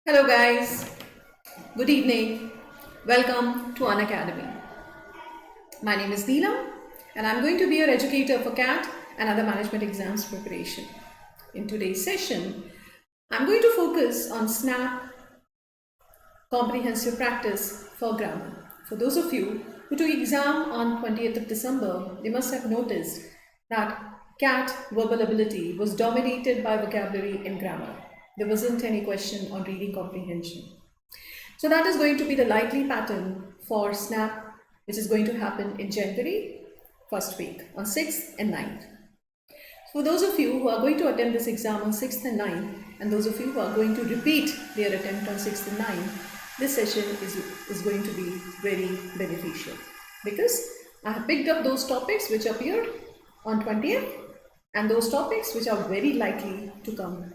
Hello guys, good evening. Welcome to Unacademy. My name is Neelam and I'm going to be your educator for CAT and other management exams preparation. In today's session, I'm going to focus on SNAP comprehensive practice for grammar. For those of you who took exam on 20th of December, you must have noticed that CAT verbal ability was dominated by vocabulary and grammar. There wasn't any question on reading comprehension. So that is going to be the likely pattern for SNAP, which is going to happen in January, first week, on 6th and 9th. For those of you who are going to attempt this exam on 6th and 9th, and those of you who are going to repeat their attempt on 6th and 9th, this session is going to be very beneficial because I have picked up those topics which appeared on 20th and those topics which are very likely to come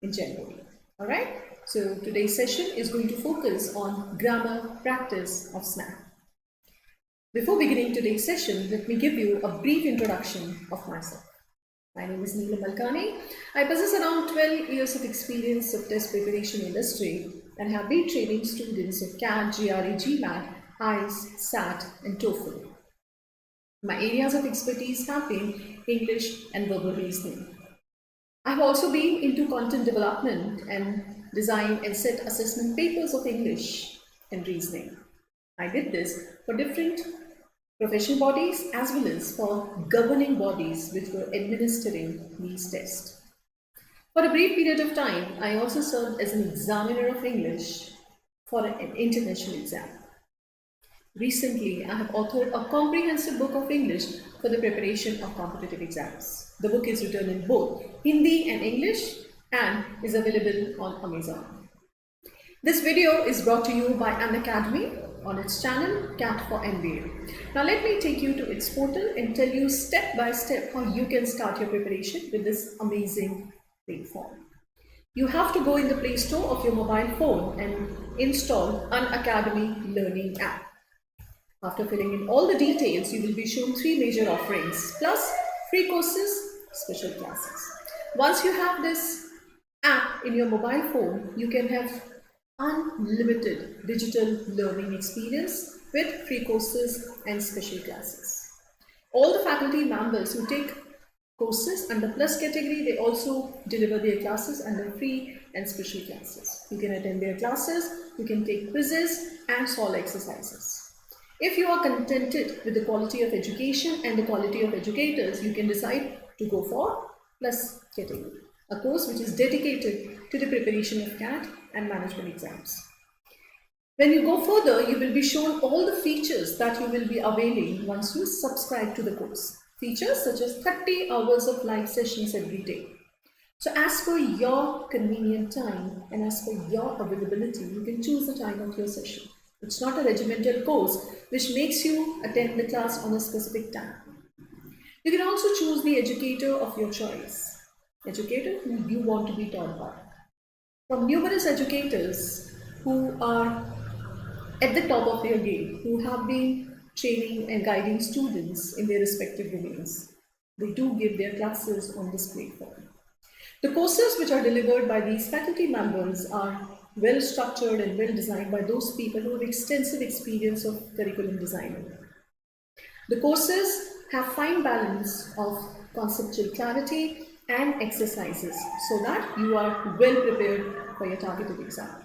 in January. All right. So today's session is going to focus on grammar practice of SNAP. Before beginning today's session, let me give you a brief introduction of myself. My name is Neelam Malkani. I possess around 12 years of experience of test preparation industry and have been training students of CAT, GRE, GMAT, IIMs, SAT and TOEFL. My areas of expertise have been English and verbal reasoning. I have also been into content development and design and set assessment papers of English and reasoning. I did this for different professional bodies as well as for governing bodies which were administering these tests. For a brief period of time, I also served as an examiner of English for an international exam. Recently, I have authored a comprehensive book of English for the preparation of competitive exams. The book is written in both Hindi and English and is available on Amazon. This video is brought to you by Unacademy on its channel CAT4MBA. Now let me take you to its portal and tell you step by step how you can start your preparation with this amazing platform. You have to go in the Play Store of your mobile phone and install Unacademy Learning app. After filling in all the details, you will be shown 3 major offerings, plus free courses, special classes. Once you have this app in your mobile phone, you can have unlimited digital learning experience with free courses and special classes. All the faculty members who take courses under plus category, they also deliver their classes under free and special classes. You can attend their classes, you can take quizzes and solve exercises. If you are contented with the quality of education and the quality of educators, you can decide to go for plus category, a course which is dedicated to the preparation of CAT and management exams. When you go further, you will be shown all the features that you will be availing once you subscribe to the course. Features such as 30 hours of live sessions every day. So as per your convenient time and as per your availability, you can choose the time of your session. It's not a regimental course which makes you attend the class on a specific time. You can also choose the educator of your choice, educator who you want to be taught by. From numerous educators who are at the top of their game, who have been training and guiding students in their respective domains. They do give their classes on this platform. The courses which are delivered by these faculty members are well structured and well designed by those people who have extensive experience of curriculum designing. The courses have fine balance of conceptual clarity and exercises so that you are well prepared for your targeted exam.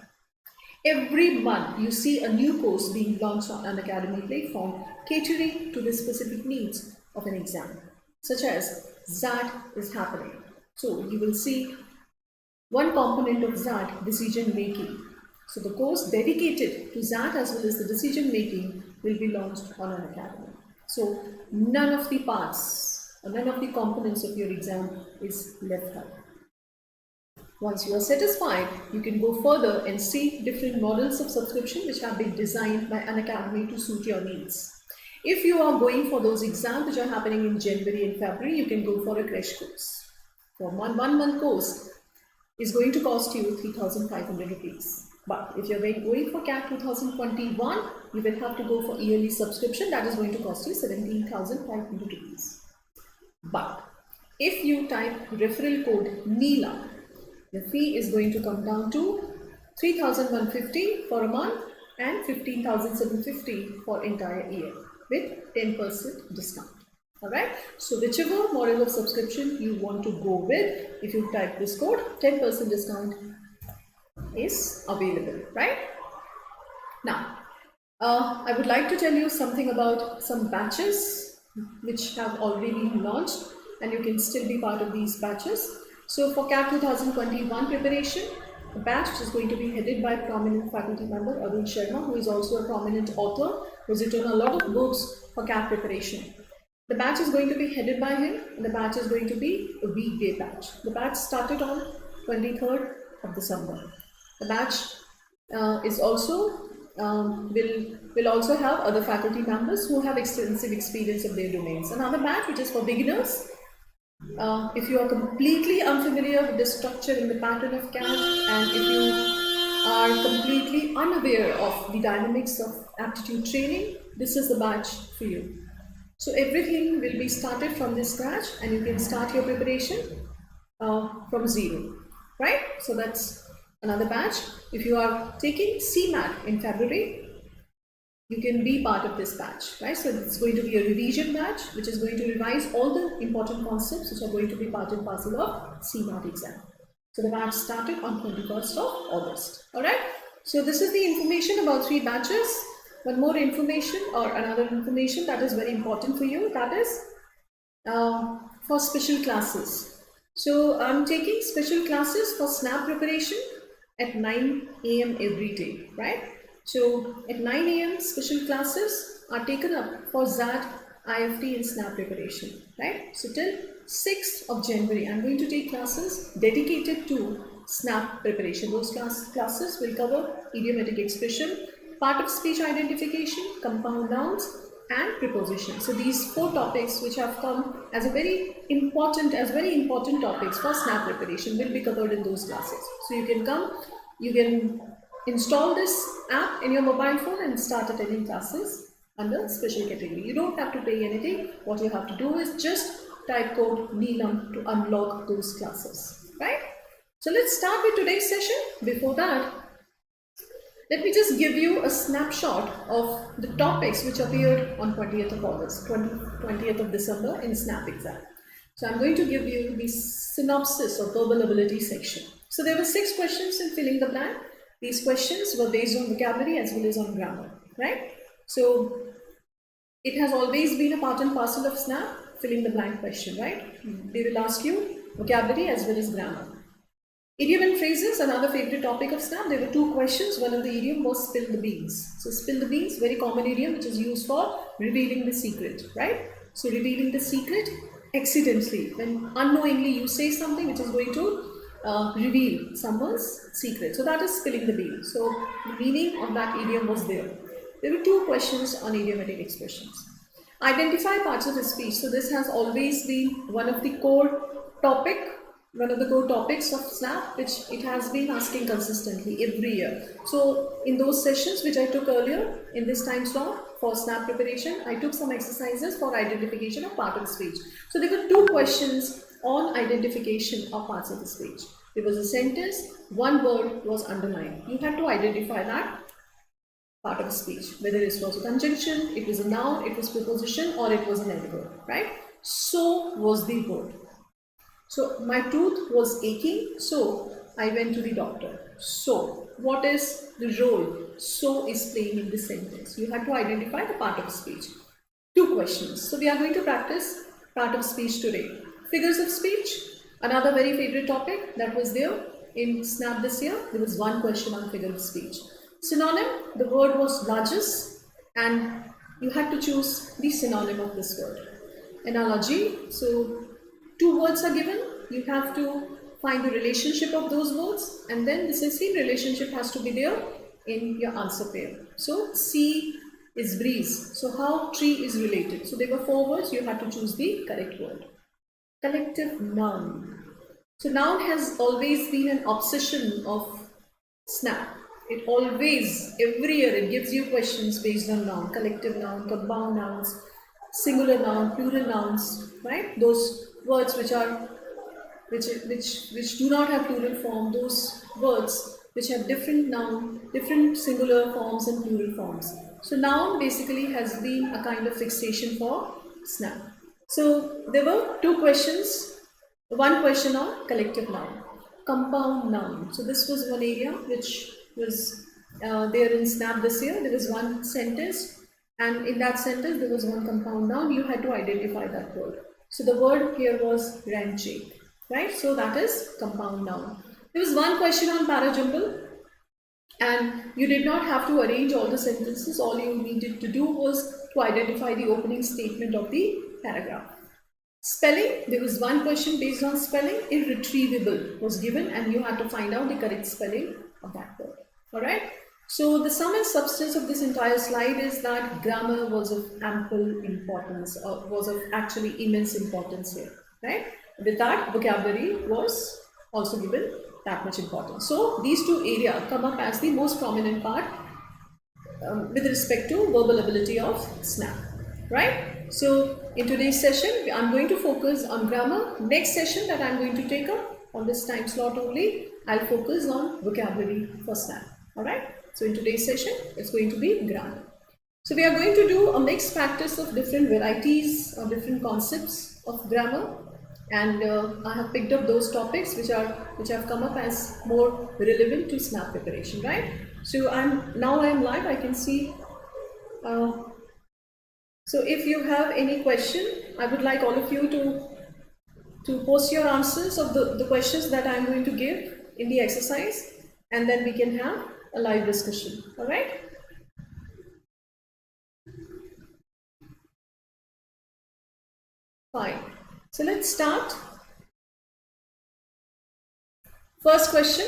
Every month you see a new course being launched on an Unacademy platform catering to the specific needs of an exam, such as XAT is happening. So you will see one component of XAT, decision making. So the course dedicated to XAT as well as the decision making will be launched on Unacademy. So none of the parts or none of the components of your exam is left out. Once you are satisfied, you can go further and see different models of subscription which have been designed by Unacademy to suit your needs. If you are going for those exams which are happening in January and February, you can go for a crash course. For one month course is going to cost you 3,500 rupees. But if you're going for CAT 2021, you will have to go for yearly subscription. That is going to cost you 17,500 rupees. But if you type referral code NEELAM, the fee is going to come down to 3,150 for a month and 15,750 for entire year with 10% discount. Alright, so whichever model of subscription you want to go with, if you type this code, 10% discount is available, right? Now, I would like to tell you something about some batches which have already been launched, and you can still be part of these batches. So for CAT 2021 preparation, a batch which is going to be headed by prominent faculty member Arun Sharma, who is also a prominent author, who's written a lot of books for CAT preparation. The batch is going to be headed by him, and the batch is going to be a weekday batch. The batch started on 23rd of December. The batch is also will also have other faculty members who have extensive experience of their domains. Another batch which is for beginners. If you are completely unfamiliar with the structure and the pattern of CAT, and if you are completely unaware of the dynamics of aptitude training, this is the batch for you. So everything will be started from this scratch, and you can start your preparation from zero, right? So that's another batch. If you are taking CMAT in February, you can be part of this batch, right? So it's going to be a revision batch, which is going to revise all the important concepts which are going to be part and parcel of CMAT exam. So the batch started on 21st of August, all right? So this is the information about 3 batches. One more information or another information that is very important for you, that is for special classes. So I'm taking special classes for SNAP preparation at 9 AM every day, right? So at 9 AM special classes are taken up for ZAT, IIFT and SNAP preparation, right? So till 6th of January, I'm going to take classes dedicated to SNAP preparation. Those classes will cover idiomatic expression, part of speech identification, compound nouns and preposition. So these 4 topics which have come as very important topics for SNAP preparation will be covered in those classes. So you can come, you can install this app in your mobile phone and start attending classes under special category. You don't have to pay anything. What you have to do is just type code Neelam to unlock those classes, right? So let's start with today's session. Before that, let me just give you a snapshot of the topics which appeared on 20th of August, 20th of December in SNAP exam. So I'm going to give you the synopsis of verbal ability section. So there were 6 questions in filling the blank. These questions were based on vocabulary as well as on grammar, right? So it has always been a part and parcel of SNAP, filling the blank question, right? They will ask you vocabulary as well as grammar. Idiom and phrases, another favorite topic of SNAP. There were 2 questions. One of the idiom was spill the beans. So spill the beans, very common idiom which is used for revealing the secret, right? So revealing the secret accidentally, when unknowingly you say something which is going to reveal someone's secret. So that is spilling the beans. So the meaning of that idiom was there. There were 2 questions on idiomatic expressions. Identify parts of the speech. So this has always been one of the core topics of SNAP, which it has been asking consistently every year. So in those sessions which I took earlier in this time slot for SNAP preparation, I took some exercises for identification of part of the speech. So there were 2 questions on identification of parts of the speech. There was a sentence, 1 word was underlined. You had to identify that part of the speech, whether it was a conjunction, it was a noun, it was preposition, or it was an adverb, right? So was the word. So my tooth was aching, so I went to the doctor. So what is the role so is playing in this sentence? You have to identify the part of speech. 2 questions. So we are going to practice part of speech today. Figures of speech, another very favorite topic that was there in SNAP this year. There was 1 question on figure of speech. Synonym, the word was largest and you had to choose the synonym of this word. Analogy, so 2 words are given, you have to find the relationship of those words, and then the same relationship has to be there in your answer pair. So sea is breeze, so how tree is related. So there were 4 words, you have to choose the correct word. Collective noun. So noun has always been an obsession of SNAP. It always, every year it gives you questions based on noun, collective noun, compound nouns, singular noun, plural nouns, right? Those words which do not have plural form, those words which have different noun, different singular forms and plural forms. So noun basically has been a kind of fixation for SNAP. So there were two questions, one question on collective noun, compound noun. So this was one area which was there in SNAP this year. There was one sentence, and in that sentence there was one compound noun. You had to identify that word. So the word here was ranche, right? So that is compound noun. There was one question on parajumble, and you did not have to arrange all the sentences. All you needed to do was to identify the opening statement of the paragraph. Spelling, there was one question based on spelling. Irretrievable was given, and you had to find out the correct spelling of that word. Alright, so the sum and substance of this entire slide is that grammar was of ample importance, or was of actually immense importance here, right? With that, vocabulary was also given that much importance. So these two areas come up as the most prominent part with respect to verbal ability of SNAP, right? So in today's session, I'm going to focus on grammar. Next session that I'm going to take up on this time slot only, I'll focus on vocabulary for SNAP, alright? So in today's session, it's going to be grammar. So we are going to do a mixed practice of different varieties or different concepts of grammar, and I have picked up those topics which have come up as more relevant to SNAP preparation, right? So now I'm live. I can see. So if you have any question, I would like all of you to post your answers of the questions that I'm going to give in the exercise, and then we can have a live discussion. All right? Fine. So let's start. First question.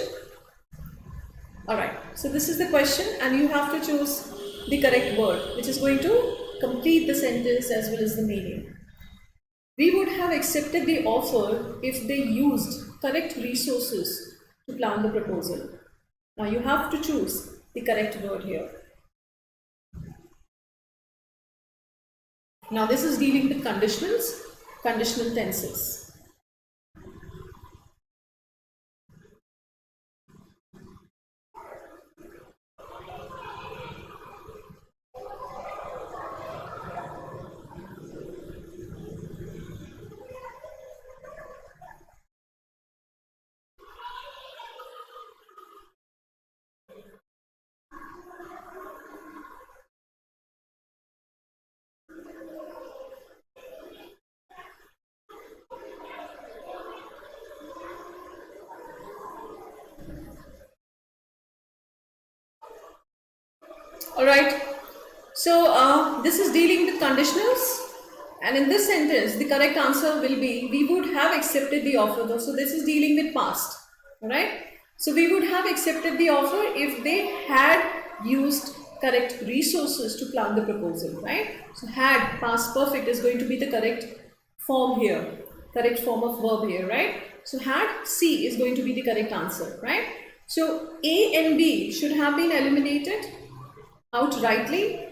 All right. So this is the question, and you have to choose the correct word, which is going to complete the sentence as well as the meaning. We would have accepted the offer if they used correct resources to plan the proposal. Now you have to choose the correct word here. Now this is dealing with conditionals, conditional tenses. Alright, so this is dealing with conditionals, and in this sentence the correct answer will be we would have accepted the offer. So this is dealing with past. Alright, so we would have accepted the offer if they had used correct resources to plan the proposal, right? So had, past perfect, is going to be the correct form here, correct form of verb here, right? So had, C is going to be the correct answer, right? So A and B should have been eliminated outrightly.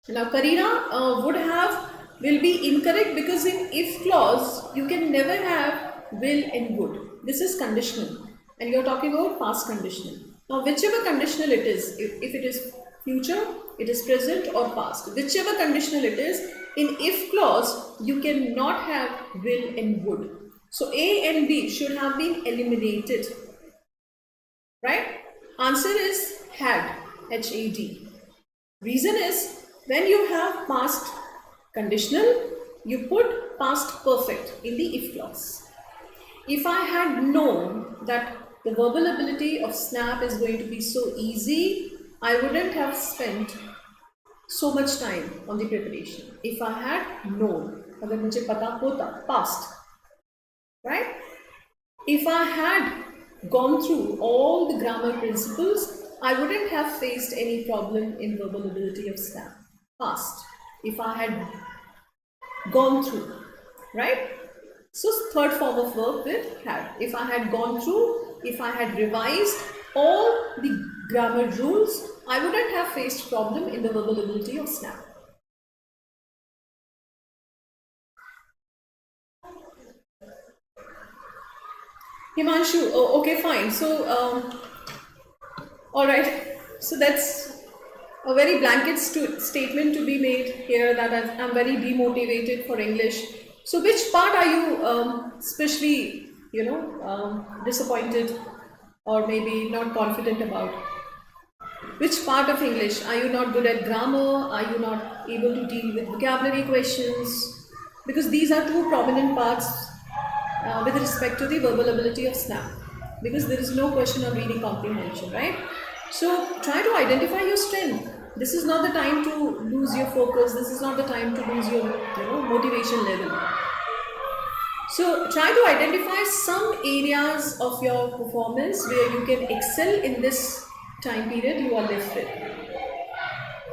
Now Karina will be incorrect, because in if clause you can never have will and would. This is conditional, and you're talking about past conditional. Now whichever conditional it is, if it is future, it is present or past, whichever conditional it is, in if clause you cannot have will and would. So A and B should have been eliminated, right? Answer is had, H-A-D. Reason is, when you have past conditional, you put past perfect in the if clause. If I had known that the verbal ability of SNAP is going to be so easy, I wouldn't have spent so much time on the preparation. If I had known, agar mujhe pata hota, past, right? If I had gone through all the grammar principles, I wouldn't have faced any problem in verbal ability of SNAP. Past. If I had gone through, right? So third form of verb with had. If I had gone through, if I had revised all the grammar rules, I wouldn't have faced problem in the verbal ability of SNAP. Himanshu, oh, okay, fine. So, all right. So that's a very blanket statement to be made here that I'm very demotivated for English. So, which part are you especially, disappointed or maybe not confident about? Which part of English? Are you not good at grammar? Are you not able to deal with vocabulary questions? Because these are two prominent parts with respect to the verbal ability of SNAP. Because there is no question on reading comprehension, right? So try to identify your strength. This is not the time to lose your focus. This is not the time to lose your motivation level. So try to identify some areas of your performance where you can excel in this time period you are left with,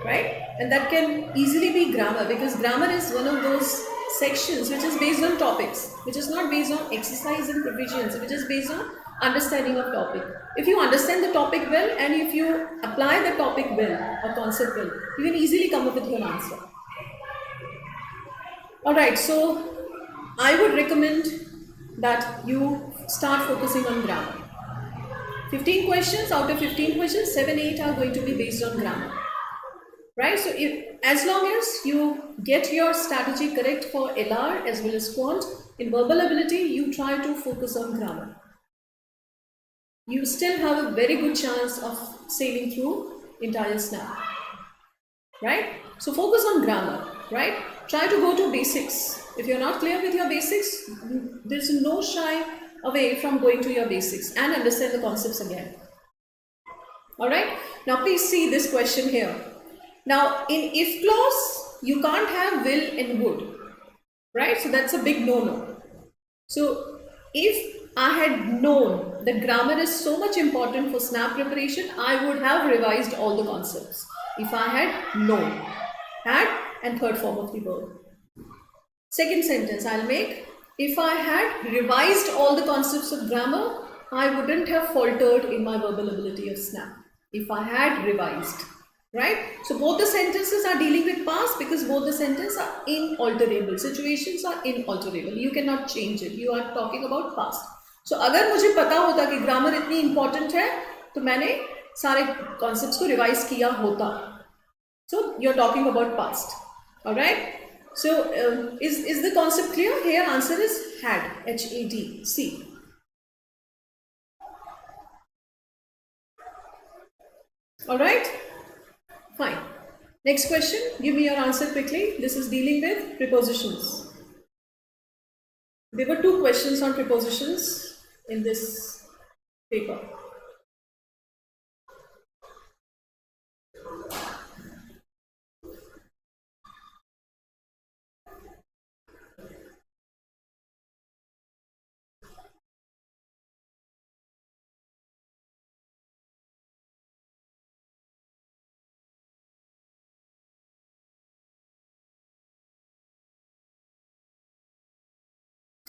right? And that can easily be grammar, because grammar is one of those sections which is based on topics, which is not based on exercise and proficiency, which is based on understanding of topic. If you understand the topic well and if you apply the topic well or concept well, you can easily come up with your answer. Alright, so I would recommend that you start focusing on grammar. 15 questions, out of 15 questions, 7-8 are going to be based on grammar. Right? So as long as you get your strategy correct for LR as well as quant, in verbal ability, you try to focus on grammar. You still have a very good chance of sailing through entire SNAP. Right? So focus on grammar, right? Try to go to basics. If you're not clear with your basics, there's no shy away from going to your basics and understand the concepts again. Alright? Now please see this question here. Now in if clause, you can't have will and would. Right? So that's a big no-no. So if I had known that grammar is so much important for SNAP preparation, I would have revised all the concepts. If I had known. Had and third form of the verb. Second sentence I'll make. If I had revised all the concepts of grammar, I wouldn't have faltered in my verbal ability of SNAP. If I had revised. Right? So both the sentences are dealing with past because both the sentences are inalterable. Situations are inalterable. You cannot change it. You are talking about past. So अगर मुझे पता होता कि grammar इतनी important है, तो मैंने सारे concepts को revise किया होता. So you're talking about past. Alright? So is the concept clear? Here answer is had. H-A-D. C. Alright? Fine. Next question. Give me your answer quickly. This is dealing with prepositions. There were 2 questions on prepositions in this paper.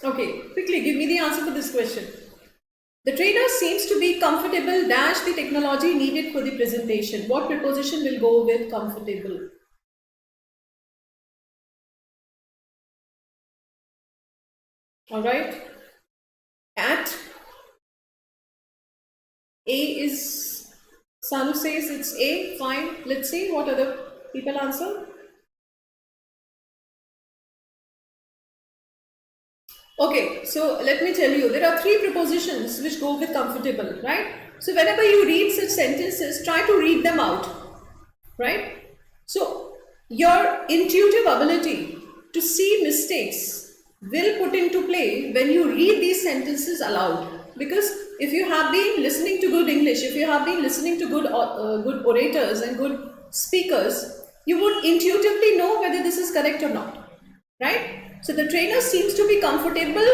Okay, quickly give me the answer for this question. The trainer seems to be comfortable dash the technology needed for the presentation. What preposition will go with comfortable? Alright. At A is, Sanu says it's A, fine. Let's see what other people answer. Okay, so let me tell you, there are 3 prepositions which go with comfortable, right? So whenever you read such sentences, try to read them out, right? So your intuitive ability to see mistakes will put into play when you read these sentences aloud. Because if you have been listening to good English, if you have been listening to good orators and good speakers, you would intuitively know whether this is correct or not, right? So the trainer seems to be comfortable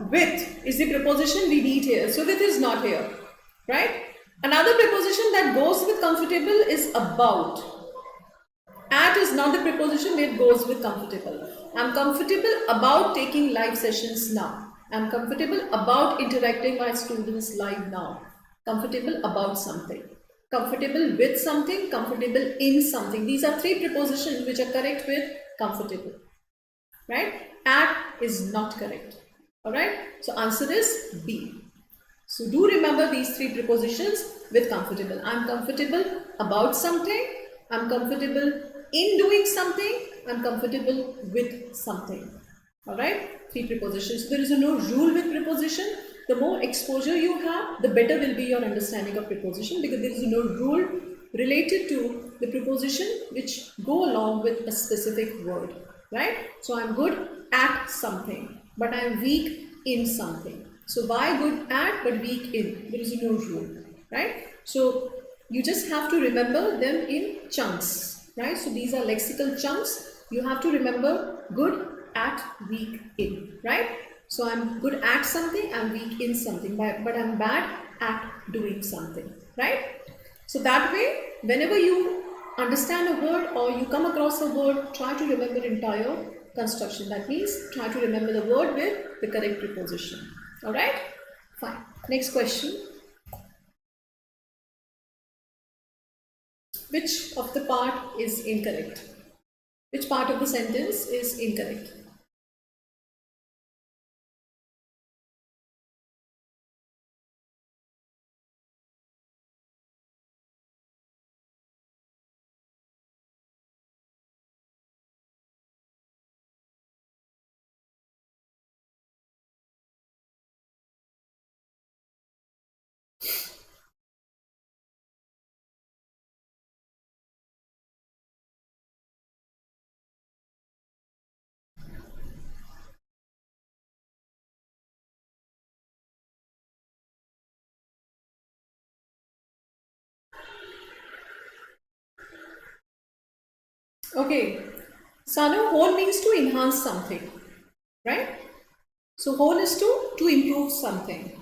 with is the preposition we need here. So with is not here, right? Another preposition that goes with comfortable is about. At is not the preposition that goes with comfortable. I'm comfortable about taking live sessions now. I'm comfortable about interacting with my students live now. Comfortable about something. Comfortable with something, comfortable in something. These are 3 prepositions which are correct with comfortable. Right? At is not correct. Alright, so answer is B. So do remember these three prepositions with comfortable. I'm comfortable about something, I'm comfortable in doing something, I'm comfortable with something. Alright, three prepositions. There is no rule with preposition. The more exposure you have, the better will be your understanding of preposition, because there is no rule related to the preposition which go along with a specific word. Right? So I'm good at something, but I'm weak in something. So why good at but weak in? There is no rule, right? So you just have to remember them in chunks, right? So these are lexical chunks. You have to remember good at, weak in, right? So I'm good at something, I'm weak in something, but I'm bad at doing something, right? So that way, whenever you understand a word or you come across a word, try to remember entire construction. That means try to remember the word with the correct preposition. Alright? Fine. Next question. Which of the part is incorrect? Which part of the sentence is incorrect? Okay. Sanu, whole means to enhance something, right? So whole is to improve something.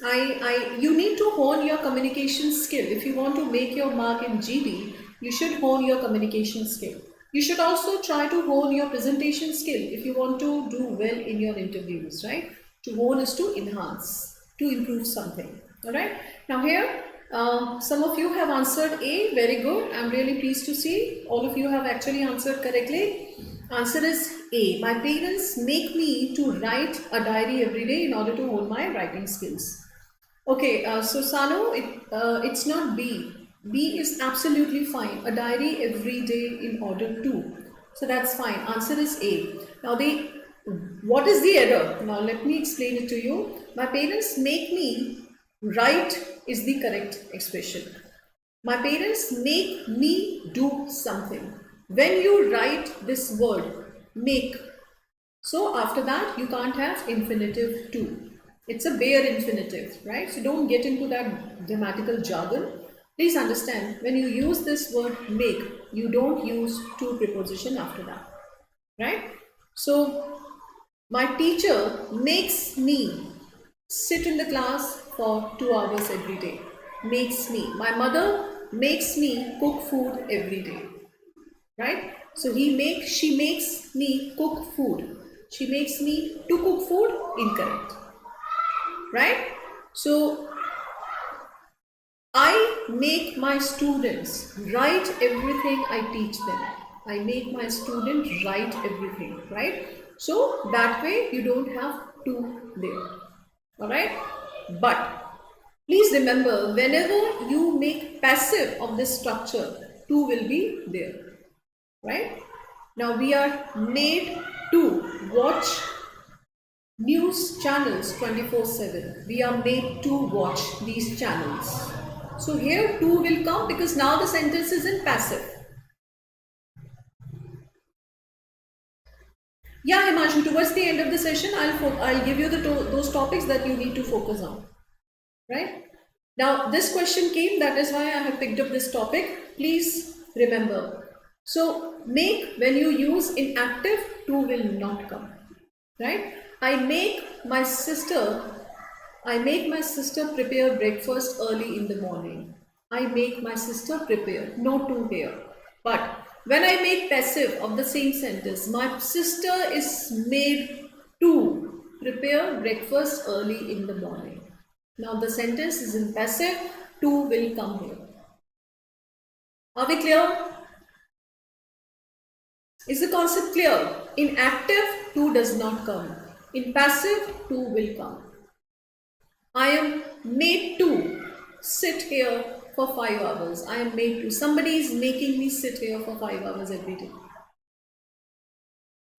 You need to hone your communication skill. If you want to make your mark in GB, you should hone your communication skill. You should also try to hone your presentation skill if you want to do well in your interviews, right? To hone is to enhance, to improve something, all right? Now here, some of you have answered A, very good. I'm really pleased to see all of you have actually answered correctly. Answer is A. My parents make me to write a diary every day in order to hone my writing skills. Okay, so Sanu, it's not B. B is absolutely fine. A diary every day in order to. So that's fine. Answer is A. Now what is the error? Now let me explain it to you. My parents make me write is the correct expression. My parents make me do something. When you write this word, make, so after that, you can't have infinitive to. It's a bare infinitive, right? So don't get into that grammatical jargon. Please understand, when you use this word make, you don't use to preposition after that, right? So my teacher makes me sit in the class for 2 hours every day. Makes me. My mother makes me cook food every day, right? So she makes me cook food. She makes me to cook food, incorrect, right? So I make my students write everything I teach them. I make my student write everything, right? So that way you don't have to there, all right? But please remember, whenever you make passive of this structure, to will be there, right? Now we are made to watch news channels 24/7. We are made to watch these channels. So here to will come because now the sentence is in passive. Yeah, Himanshu, towards the end of the session, I'll give you those topics that you need to focus on, right? Now this question came, that is why I have picked up this topic. Please remember. So make, when you use in active, to will not come, right? I make my sister prepare breakfast early in the morning. I make my sister prepare, no to here. But when I make passive of the same sentence, my sister is made to prepare breakfast early in the morning. Now the sentence is in passive, to will come here. Are we clear? Is the concept clear? In active, to does not come. In passive, to will come. I am made to sit here for 5 hours. I am made to. Somebody is making me sit here for 5 hours every day.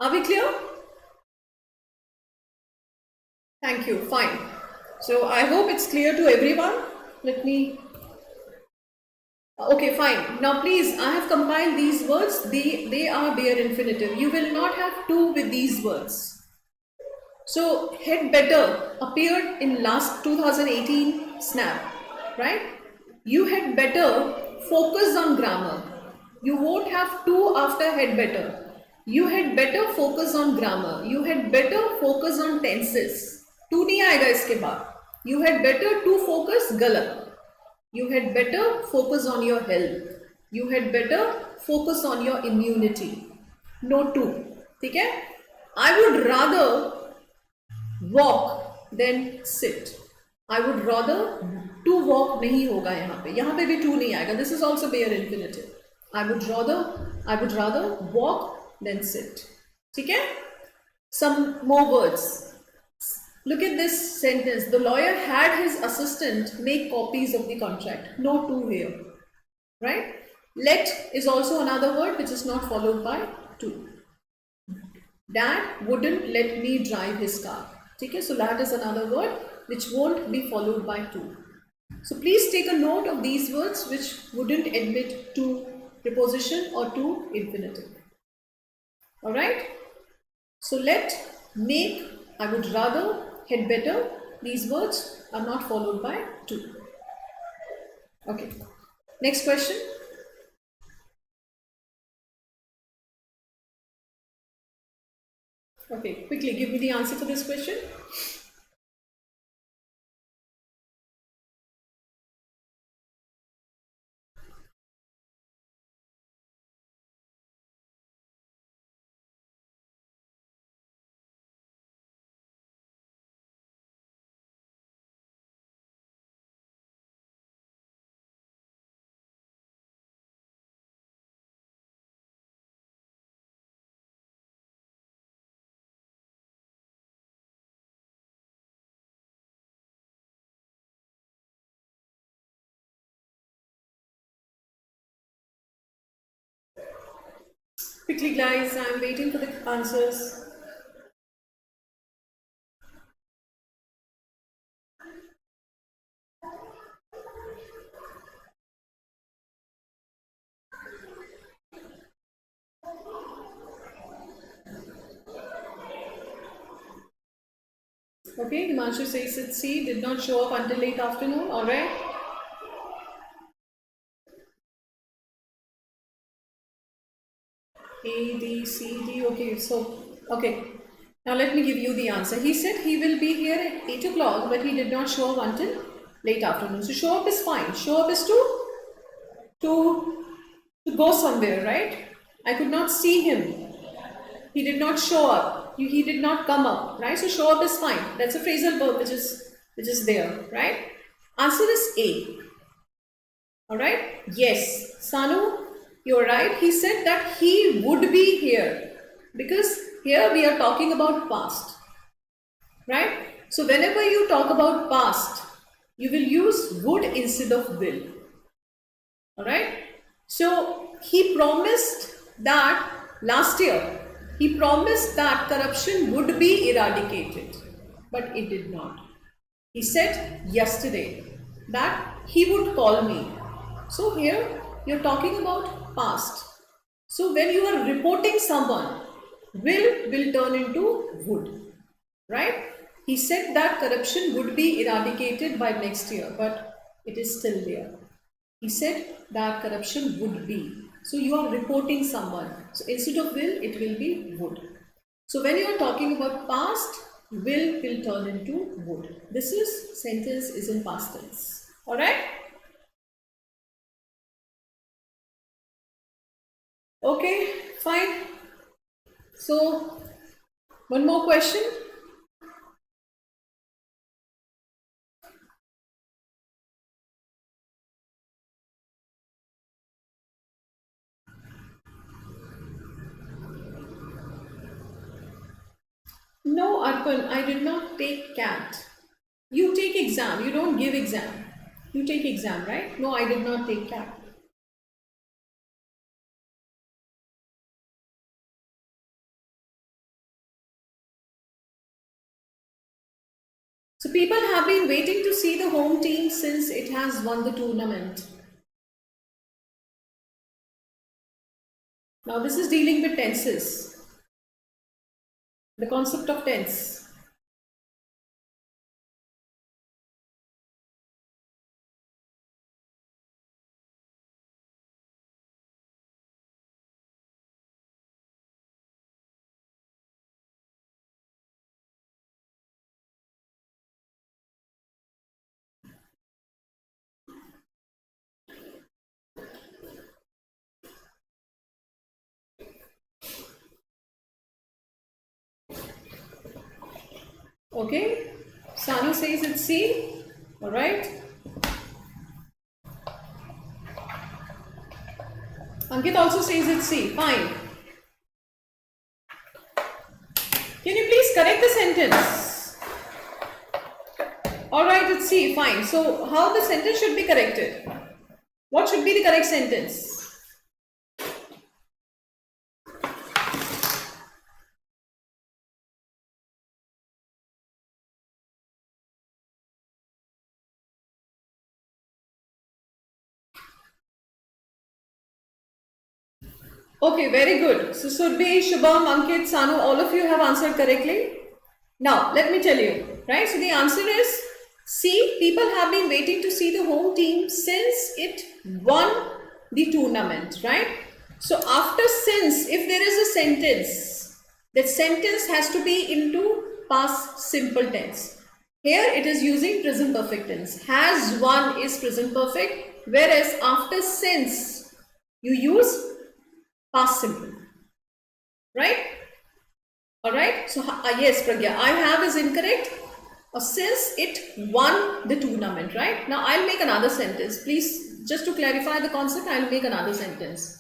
Are we clear? Thank you. Fine. So I hope it's clear to everyone. Let me. Okay, fine. Now please, I have compiled these words. They are bare infinitive. You will not have to with these words. So had better appeared in last 2018 snap, right? You had better focus on grammar. You won't have to after had better. You had better focus on grammar. You had better focus on tenses. To नहीं आएगा इसके बाद. You had better to focus गलत. You had better focus on your health. You had better focus on your immunity. No to. ठीक है? I would rather walk then sit. I would rather to walk नहीं होगा यहाँ पे भी to नहीं आएगा. This is also bare infinitive. I would rather walk than sit. ठीक है? Some more words. Look at this sentence. The lawyer had his assistant make copies of the contract. No to here. Right? Let is also another word which is not followed by to. Dad wouldn't let me drive his car. Okay, so that is another word which won't be followed by to. So please take a note of these words which wouldn't admit to preposition or to infinitive. Alright? So let, make, I would rather, had better, these words are not followed by to. Okay. Next question. Okay, quickly give me the answer for this question. Quickly guys, I am waiting for the answers. Okay, Himanshu says it's C, did not show up until late afternoon, alright. A, D, C, D, okay, so, okay. Now let me give you the answer. He said he will be here at 8 o'clock, but he did not show up until late afternoon. So show up is fine. Show up is to go somewhere, right? I could not see him. He did not show up. He did not come up, right? So show up is fine. That's a phrasal verb which is there, right? Answer is A. Alright? Yes. Sanu, you're right. He said that he would be here. Because here we are talking about past. Right? So whenever you talk about past, you will use would instead of will. Alright? So he promised that last year, he promised that corruption would be eradicated. But it did not. He said yesterday that he would call me. So here you're talking about past. So when you are reporting someone, will turn into would, right? He said that corruption would be eradicated by next year, but it is still there. He said that corruption would be. So you are reporting someone. So instead of will, it will be would. So when you are talking about past, will turn into would. This sentence is in past tense. Alright? Okay, fine. So, one more question. No, Arpan, I did not take CAT. You take exam, you don't give exam. You take exam, right? No, I did not take CAT. So people have been waiting to see the home team since it has won the tournament. Now this is dealing with tenses, the concept of tense. Okay, Sanu says it's C. All right. Ankit also says it's C. Fine. Can you please correct the sentence? All right, it's C. Fine. So how the sentence should be corrected? What should be the correct sentence? Okay, very good. So Surbhi, Shubham, Ankit, Sanu, all of you have answered correctly. Now, let me tell you, right? So the answer is C. People have been waiting to see the home team since it won the tournament, right? So after since, if there is a sentence, that sentence has to be into past simple tense. Here it is using present perfect tense. Has won is present perfect, whereas after since you use past simple, right? All right. So yes, Pragya, I have is incorrect. Since it won the tournament, right? Now I'll make another sentence. Please, just to clarify the concept, I'll make another sentence.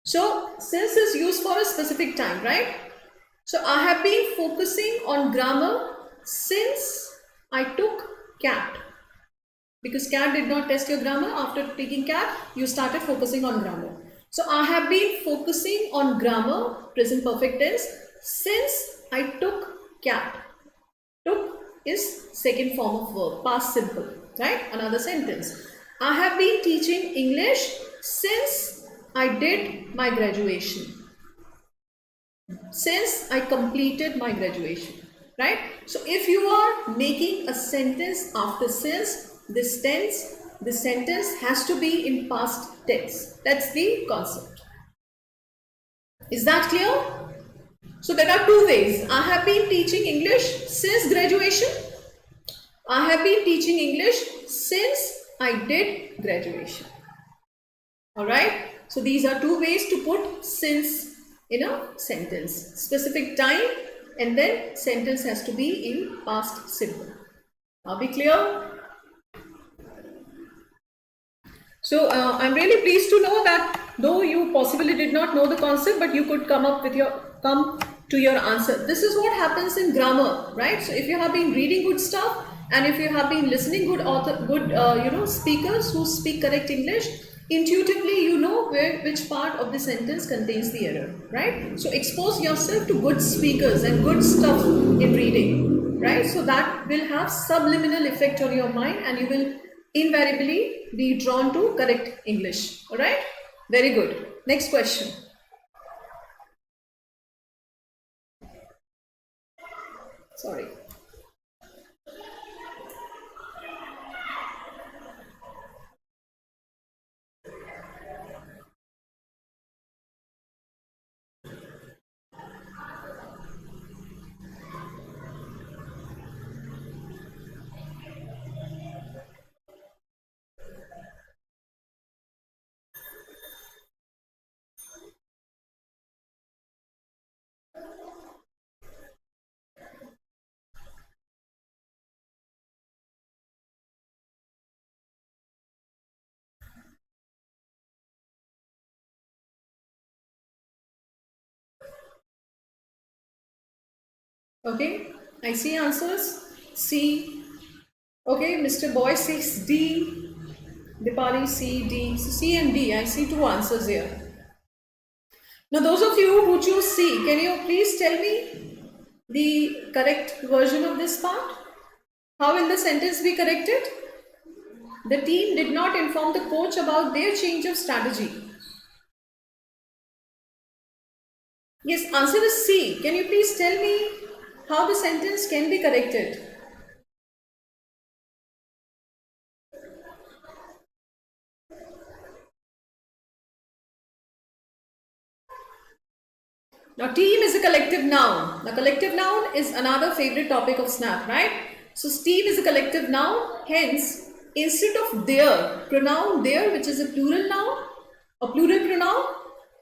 So since is used for a specific time, right? So I have been focusing on grammar since I took CAT. Because CAT did not test your grammar. After taking CAT, you started focusing on grammar. So I have been focusing on grammar, present perfect tense, since I took CAT. Took is second form of verb, past simple, right? Another sentence. I have been teaching English since I did my graduation. Since I completed my graduation, right? So if you are making a sentence after since, this sentence has to be in past tense. That's the concept. Is that clear? So there are two ways. I have been teaching English since graduation. I have been teaching English since I did graduation. All right. So these are two ways to put since in a sentence. Specific time, and then sentence has to be in past simple. Are we clear? So I'm really pleased to know that though you possibly did not know the concept, but you could come to your answer. This is what happens in grammar, right? So if you have been reading good stuff, and if you have been listening good speakers who speak correct English, intuitively you know which part of the sentence contains the error, right? So expose yourself to good speakers and good stuff in reading, right? So that will have subliminal effect on your mind, and you will invariably be drawn to correct English. All right? Very good. Next question. Sorry. Okay, I see answers. C. Okay, Mr. Boy says D. Dipali C, D. So C and D. I see two answers here. Now, those of you who choose C, can you please tell me the correct version of this part? How will the sentence be corrected? The team did not inform the coach about their change of strategy. Yes, answer is C. Can you please tell me how the sentence can be corrected? Now, team is a collective noun. Now, collective noun is another favorite topic of SNAP, right? So, team is a collective noun. Hence, instead of their, pronoun their, which is a plural noun, a plural pronoun,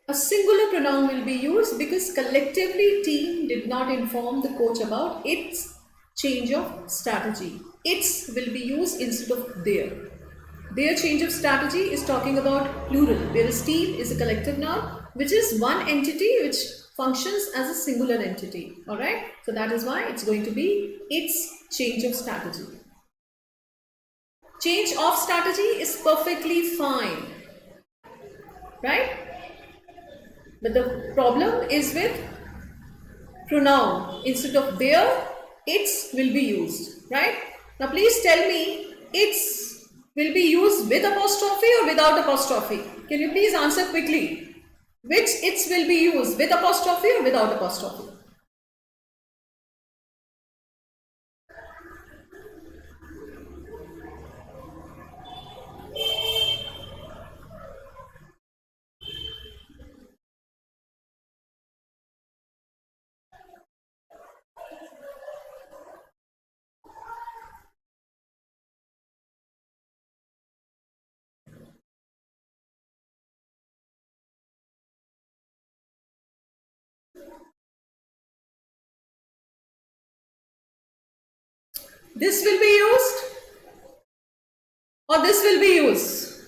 a singular pronoun will be used because collectively team did not inform the coach about its change of strategy. Its will be used instead of their. Their change of strategy is talking about plural, whereas team is a collective noun, which is one entity which functions as a singular entity. Alright, so that is why it's going to be its change of strategy. Change of strategy is perfectly fine, right? But the problem is with pronoun. Instead of their, its will be used, right? Now please tell me, its will be used with apostrophe or without apostrophe? Can you please answer quickly? Which its will be used, with apostrophe or without apostrophe? This will be used or this will be used?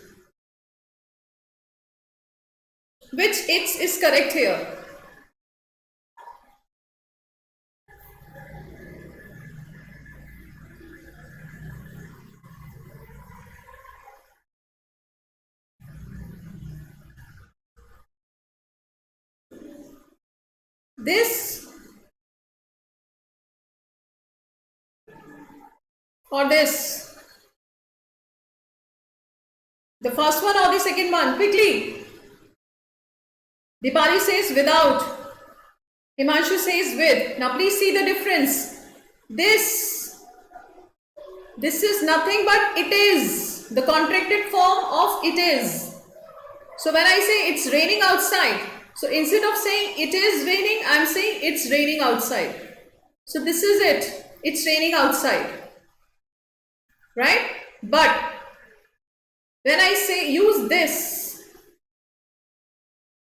Which its is correct here? This or this? The first one or the second one? Quickly. Dipali says without. Himanshu says with. Now please see the difference. This is nothing but it is. The contracted form of it is. So when I say it's raining outside, so instead of saying it is raining, I'm saying it's raining outside. So this is it. It's raining outside. Right? But when I say use this,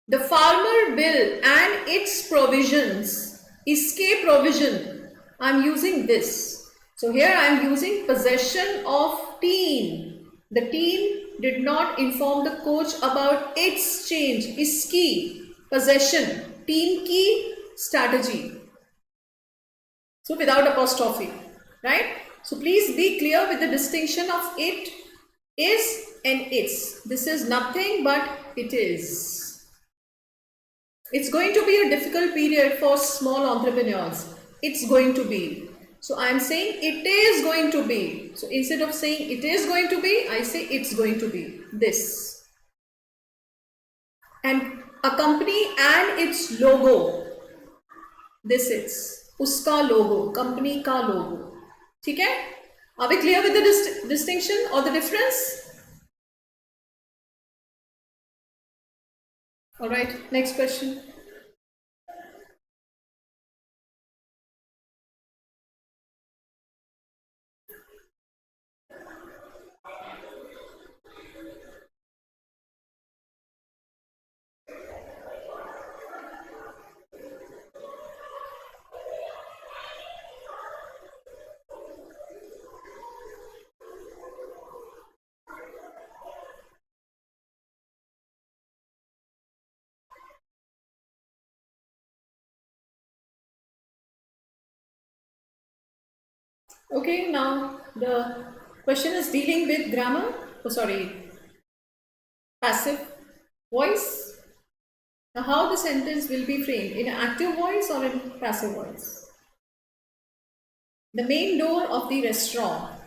the farmer bill and its provisions, iske provision, I'm using this. So here I'm using possession of team. The team did not inform the coach about its change, iski, possession, team ki, strategy. So without apostrophe, right? So please be clear with the distinction of it, is and its. This is nothing but it is. It's going to be a difficult period for small entrepreneurs. It's going to be. So I am saying it is going to be. So instead of saying it is going to be, I say it's going to be this. And a company and its logo. This is uska logo, company ka logo. Okay? Are we clear with the distinction or the difference? All right, next question. Okay, now the question is dealing with grammar. Oh, sorry, passive voice. Now, how the sentence will be framed, in active voice or in passive voice? The main door of the restaurant.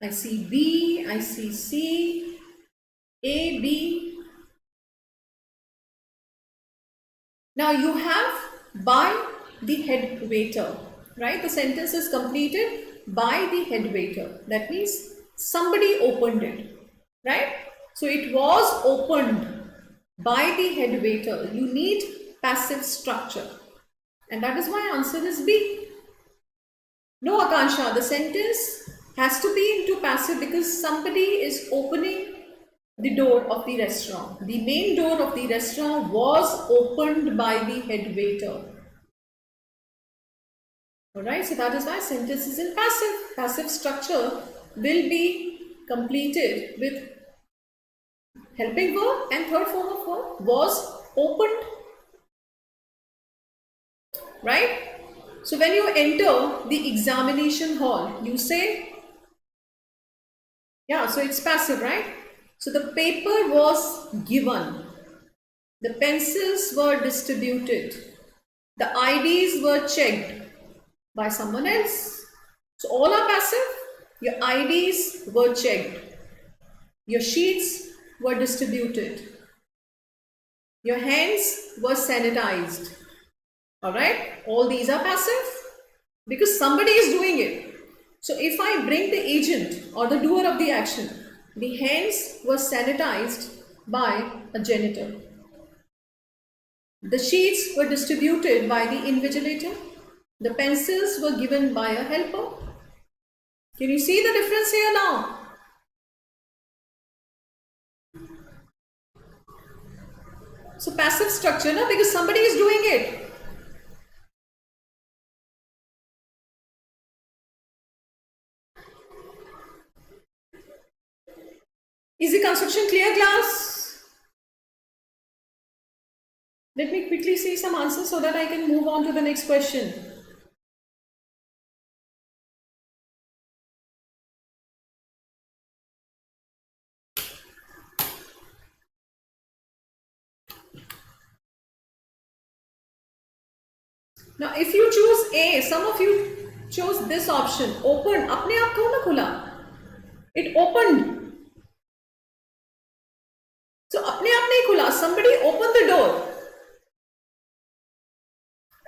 I see B, I see C, A, B. Now you have by the head waiter, right? The sentence is completed by the head waiter. That means somebody opened it, right? So it was opened by the head waiter. You need passive structure. And that is why answer is B. No, Akansha, the sentence has to be into passive because somebody is opening the door of the restaurant. The main door of the restaurant was opened by the head waiter. Alright, so that is why sentence is in passive. Passive structure will be completed with helping verb and third form of verb was opened. Right? So when you enter the examination hall, you say, yeah, so it's passive, right? So the paper was given. The pencils were distributed. The IDs were checked by someone else. So all are passive. Your IDs were checked. Your sheets were distributed. Your hands were sanitized. Alright? All these are passive because somebody is doing it. So if I bring the agent or the doer of the action, the hands were sanitized by a janitor. The sheets were distributed by the invigilator. The pencils were given by a helper. Can you see the difference here now? So passive structure, no? Because somebody is doing it. Is the construction clear, class? Let me quickly see some answers so that I can move on to the next question. Now, if you choose A, some of you chose this option, open. अपने आप क्यों ना खुला? It opened. So अपने आप नहीं खुला. Somebody opened the door.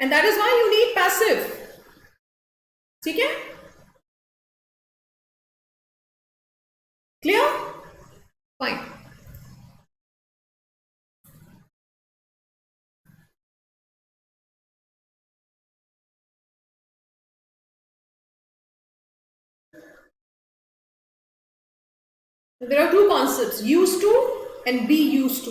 And that is why you need passive. ठीक है? Clear? Fine. There are two concepts, used to and be used to.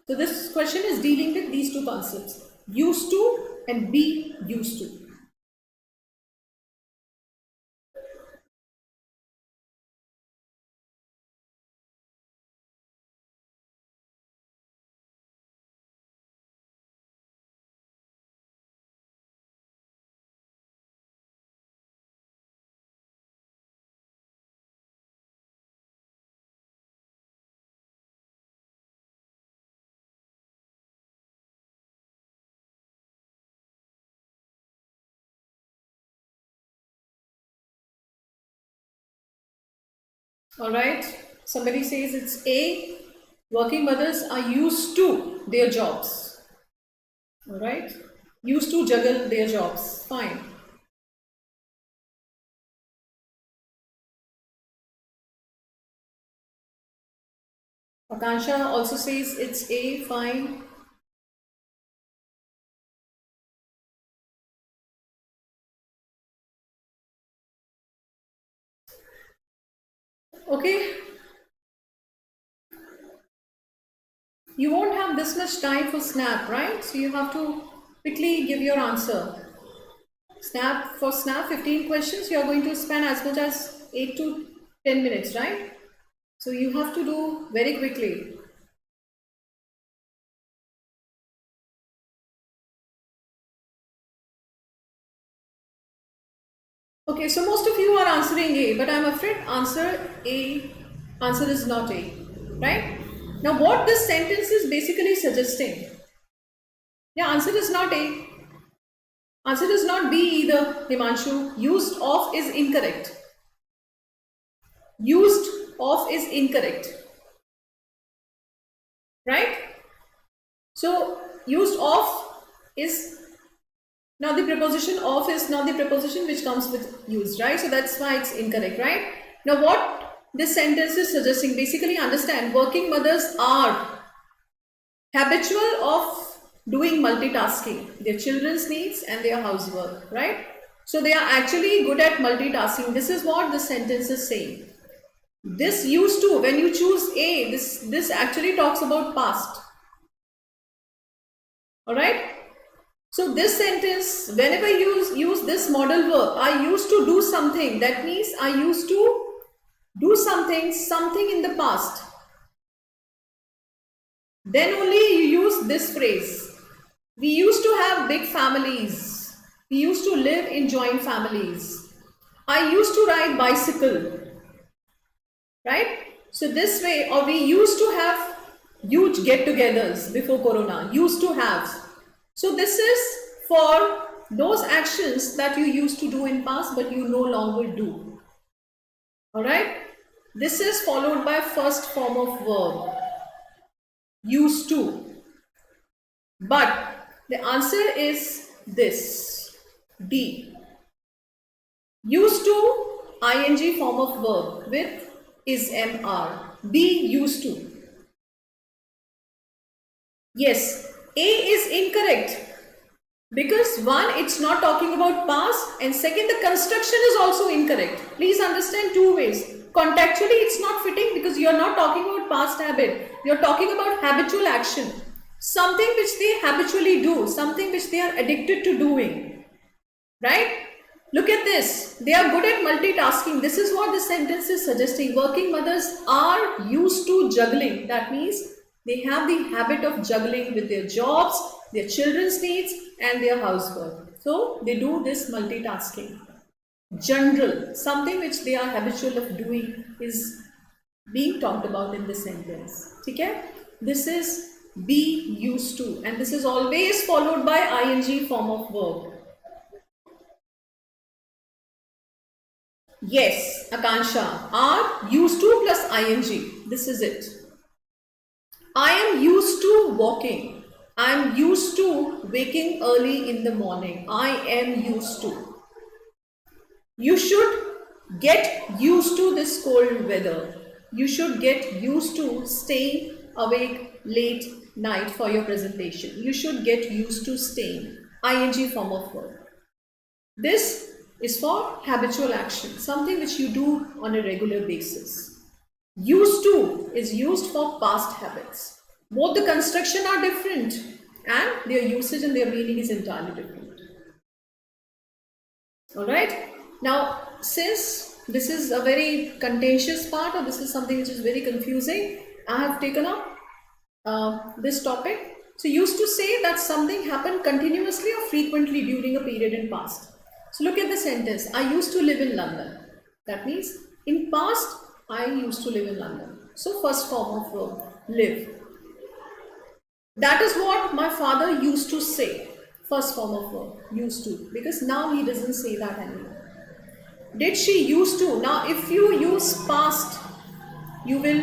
So this question is dealing with these two concepts, used to and be used to. All right. Somebody says it's A. Working mothers are used to their jobs. All right. Used to juggle their jobs. Fine. Akansha also says it's A. Fine. Okay. You won't have this much time for snap, right? So you have to quickly give your answer. Snap, for snap 15 questions, you are going to spend as much as 8 to 10 minutes, right? So you have to do very quickly. Okay, so most of you are answering A, but I'm afraid answer is not A, right? Now what this sentence is basically suggesting, yeah, answer is not A. Answer is not B either, Himanshu. Used of is incorrect. Used of is incorrect, right? So used of is now the preposition of is now the preposition which comes with used, right? So that's why it's incorrect, right? Now what this sentence is suggesting, basically understand, working mothers are habitual of doing multitasking, their children's needs and their housework, right? So they are actually good at multitasking. This is what the sentence is saying. This used to, when you choose A, this actually talks about past. All right? So this sentence, whenever you use this modal verb, I used to do something, that means I used to do something in the past. Then only you use this phrase. We used to have big families. We used to live in joint families. I used to ride bicycle. Right? So this way, or we used to have huge get-togethers before Corona. Used to have. So this is for those actions that you used to do in past but you no longer do. Alright? This is followed by first form of verb. Used to. But the answer is this. D. Used to ing form of verb with is MR. B, used to. Yes, A is incorrect. Because one, it's not talking about past, and second, the construction is also incorrect. Please understand two ways. Contextually, it's not fitting because you're not talking about past habit. You're talking about habitual action. Something which they habitually do, something which they are addicted to doing. Right? Look at this. They are good at multitasking. This is what the sentence is suggesting. Working mothers are used to juggling. That means they have the habit of juggling with their jobs, their children's needs and their housework. So they do this multitasking. General, something which they are habitual of doing, is being talked about in this sentence. Okay? This is be used to, and this is always followed by ing form of verb. Yes, Akansha, are used to plus ing. This is it. I am used to walking. I am used to waking early in the morning. I am used to. You should get used to this cold weather. You should get used to staying awake late night for your presentation. You should get used to staying. ing form of verb. This is for habitual action, something which you do on a regular basis. Used to is used for past habits. Both the construction are different and their usage and their meaning is entirely different. Alright? Now, since this is a very contentious part, or this is something which is very confusing, I have taken up this topic. So, used to say that something happened continuously or frequently during a period in past. So, look at the sentence. I used to live in London. That means, in past, I used to live in London. So, first form of verb, live. That is what my father used to say. First form of verb, used to. Because now he doesn't say that anymore. Did she used to? Now, if you use past, you will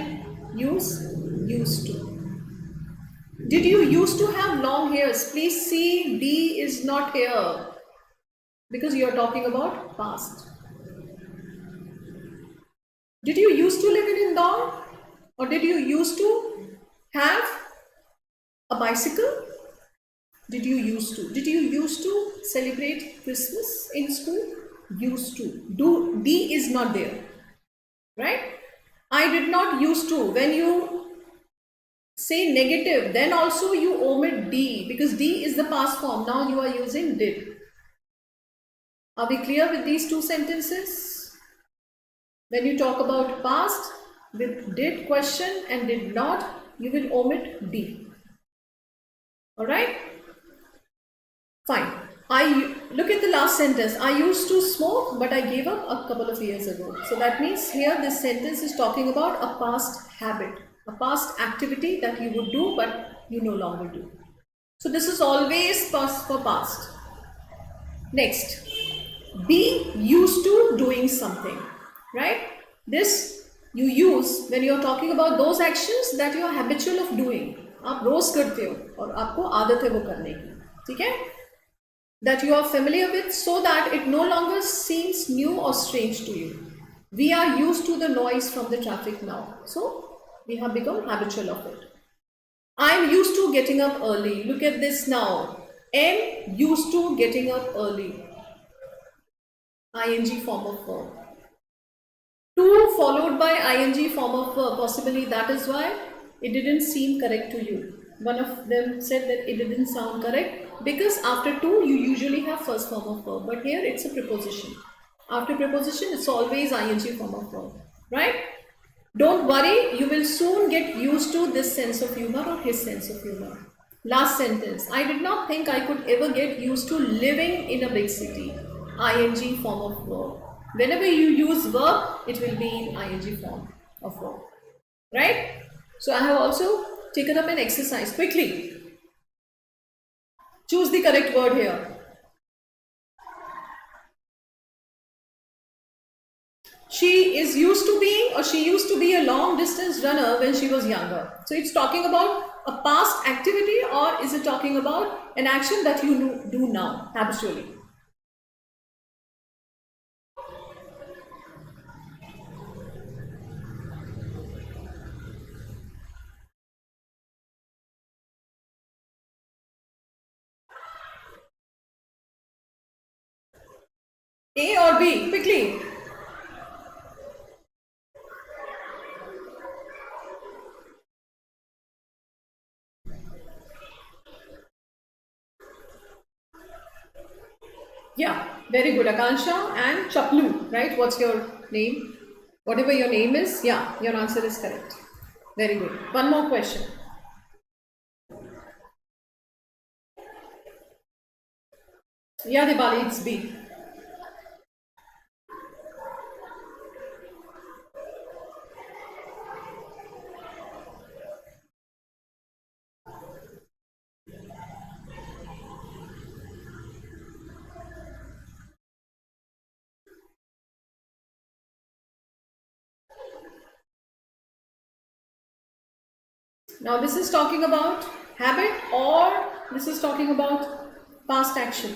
use used to. Did you used to have long hairs? Please see, D is not here. Because you are talking about past. Did you used to live in Indore? Or did you used to have a bicycle? Did you used to? Did you used to celebrate Christmas in school? Used to. D is not there. Right? I did not used to. When you say negative, then also you omit D, because D is the past form. Now you are using did. Are we clear with these two sentences? When you talk about past with did question and did not, you will omit D. Alright? Fine. Look at the last sentence. I used to smoke, but I gave up a couple of years ago. So that means here this sentence is talking about a past habit, a past activity that you would do, but you no longer do. So this is always past for past. Next, be used to doing something, right? This you use when you're talking about those actions that you are habitual of doing. आप रोज करते हो और आपको आदत है वो करने की, ठीक है? That you are familiar with, so that it no longer seems new or strange to you. We are used to the noise from the traffic now, so we have become habitual of it. I'm used to getting up early. Look at this now. Am used to getting up early. ing form of verb. To followed by ing form of verb. Possibly that is why it didn't seem correct to you. One of them said that it didn't sound correct because after to you usually have first form of verb, but here it's a preposition. After preposition it's always ing form of verb, right? Don't worry, you will soon get used to this sense of humor or his sense of humor. Last sentence. I did not think I could ever get used to living in a big city. ing form of verb. Whenever you use verb, it will be in ing form of verb, right? So I have also taken up an exercise. Quickly, choose the correct word here. She is used to being, or she used to be a long distance runner when she was younger. So it's talking about a past activity, or is it talking about an action that you do now habitually? A or B? Quickly. Yeah, very good. Akansha and Chaplu, right? What's your name? Whatever your name is, yeah, your answer is correct. Very good. One more question. Yeah, Dibali, it's B. Now this is talking about habit, or this is talking about past action.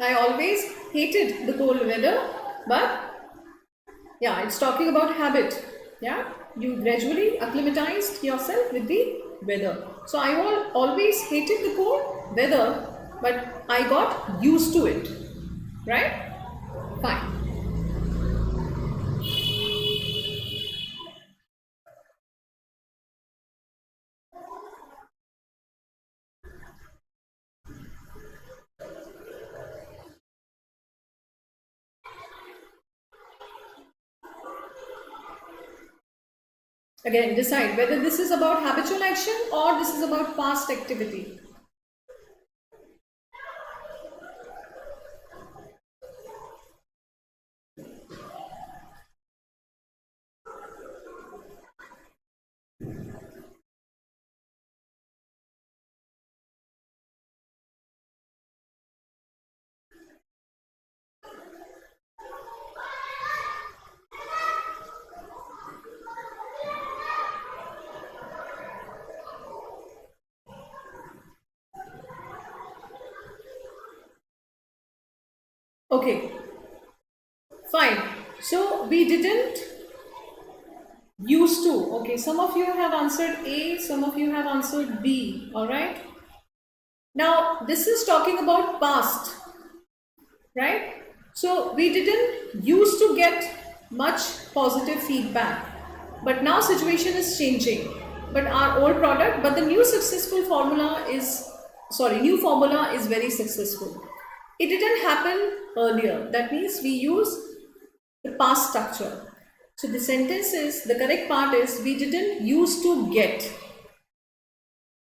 I always hated the cold weather, but yeah, it's talking about habit. Yeah, you gradually acclimatized yourself with the weather. So I always hated the cold weather, but I got used to it. Right? Fine. Again, decide whether this is about habitual action or this is about past activity. Okay, fine. So we didn't used to. Okay, some of you have answered A, some of you have answered B. All right. Now this is talking about past, right? So we didn't used to get much positive feedback, but now situation is changing. But our old product, but the new successful formula is, new formula is very successful. It didn't happen earlier. That means we use the past structure. So the sentence is, the correct part is, we didn't used to get.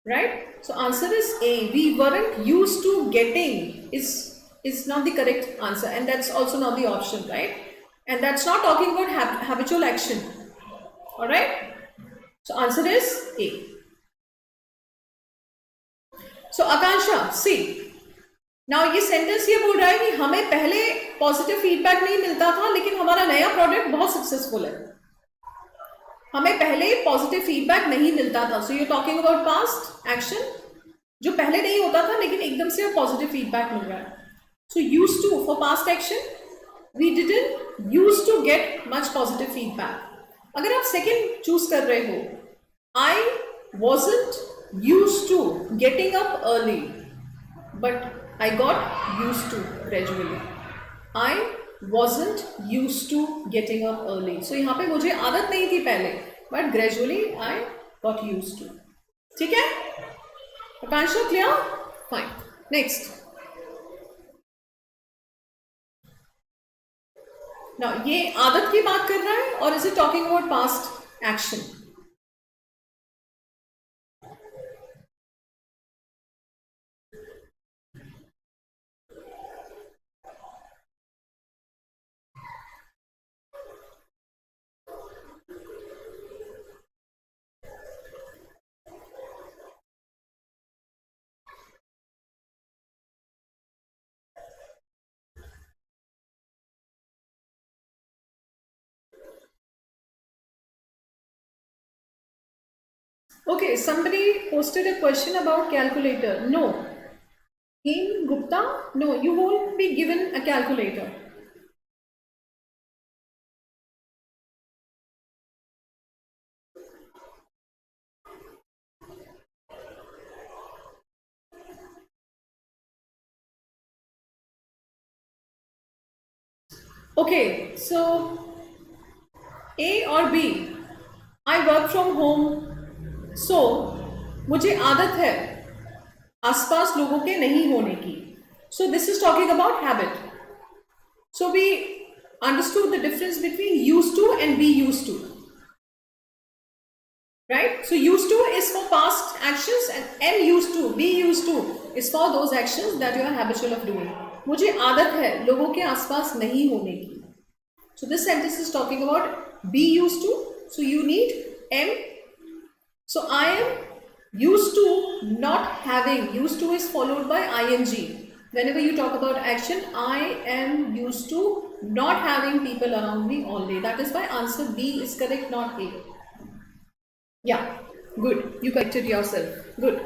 right? So answer is A. We weren't used to getting is not the correct answer, and that's also not the option, right? And that's not talking about habitual action. All right. So answer is A. So Akansha, see. Now ये sentence ये बोल रहा है कि हमें पहले positive feedback नहीं मिलता था लेकिन हमारा नया प्रोडक्ट बहुत सक्सेसफुल है. हमें पहले पॉजिटिव फीडबैक नहीं मिलता था. So you talking about past action जो पहले नहीं होता था लेकिन एकदम से पॉजिटिव फीडबैक मिल रहा है. So use to for past action we didn't use to get much positive feedback. अगर आप सेकेंड चूज कर रहे हो, I wasn't use to getting up early but I got used to gradually. I wasn't used to getting up early. So यहाँ पे मुझे आदत नहीं थी पहले, but gradually I got used to. ठीक है? आकांक्षा clear? Fine. Next. Now ये आदत की बात कर रहा है और is it talking about past action? Okay, somebody posted a question about calculator. No. In Gupta, no, you won't be given a calculator. Okay, so A or B, I work from home. So, मुझे आदत है आसपास लोगों के नहीं होने की. So this is talking about habit. So we understood the difference between used to and be used to. Right? So used to is for past actions and am used to, be used to is for those actions that you are habitual of doing. मुझे आदत है लोगों के आसपास नहीं होने की. So this sentence is talking about be used to. So you need am. So I am used to not having. Used to is followed by ing. Whenever you talk about action, I am used to not having people around me all day. That is why answer B is correct, not A. Yeah, good. You corrected yourself. Good.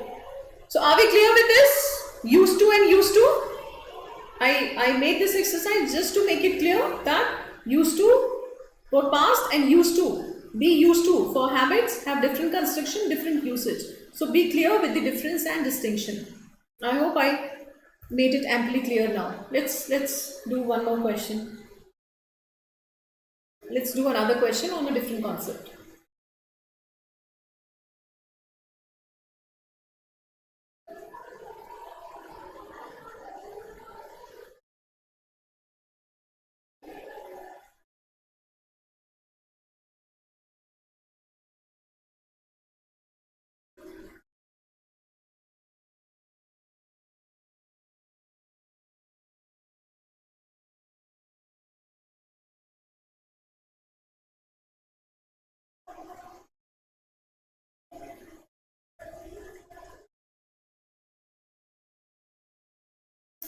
So are we clear with this? Used to and used to? I made this exercise just to make it clear that used to for past and used to. Be used to for habits have different construction, different usage. So be clear with the difference and distinction. I hope I made it amply clear now. Let's do one more question. Let's do another question on a different concept.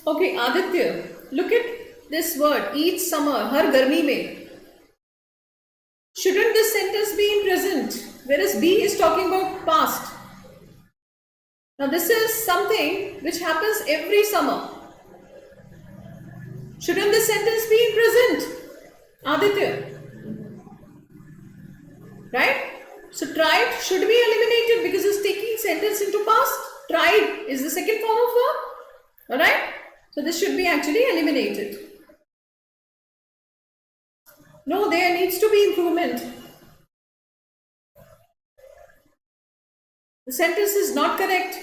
Okay, Aditya, look at this word, each summer, har garmi mein. Shouldn't this sentence be in present? Whereas B is talking about past. Now this is something which happens every summer. Shouldn't this sentence be in present? Aditya. Right? So tried should be eliminated because it's taking sentence into past. Tried is the second form of verb. Alright? So this should be actually eliminated. No, there needs to be improvement. The sentence is not correct.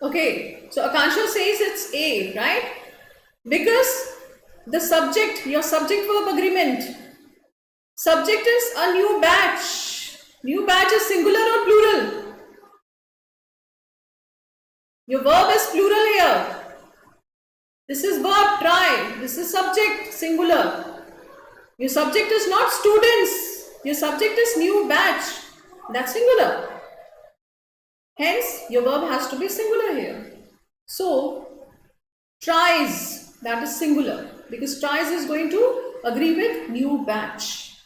Okay, so Akansha says it's A, right? Because the subject, your subject verb agreement, subject is a new batch. New batch is singular or plural? Your verb is plural here. This is verb, try. This is subject, singular. Your subject is not students. Your subject is new batch. That's singular. Hence, your verb has to be singular here. So, tries, that is singular. Because tries is going to agree with new batch.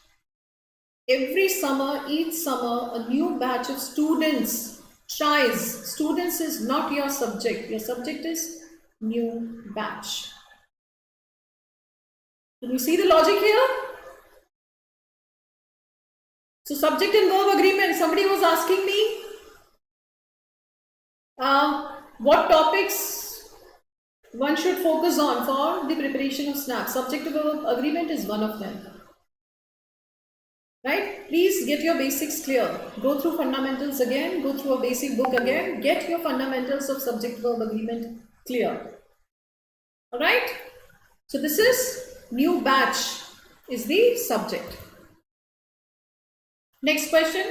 Every summer, each summer, a new batch of students tries. Students is not your subject. Your subject is new batch. Can you see the logic here? So subject and verb agreement. Somebody was asking me what topics one should focus on for the preparation of SNAP. Subject and verb agreement is one of them. Right? Please get your basics clear. Go through fundamentals again. Go through a basic book again. Get your fundamentals of subject verb agreement clear. Alright? So this is new batch is the subject. Next question.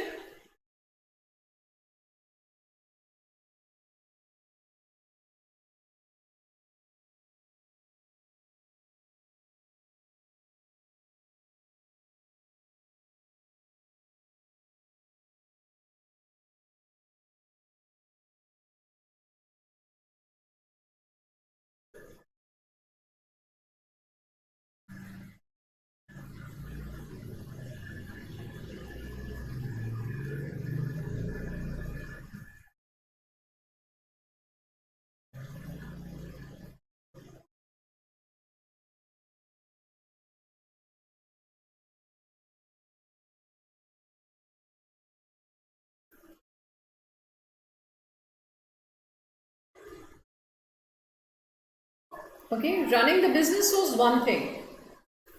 Okay, running the business was one thing.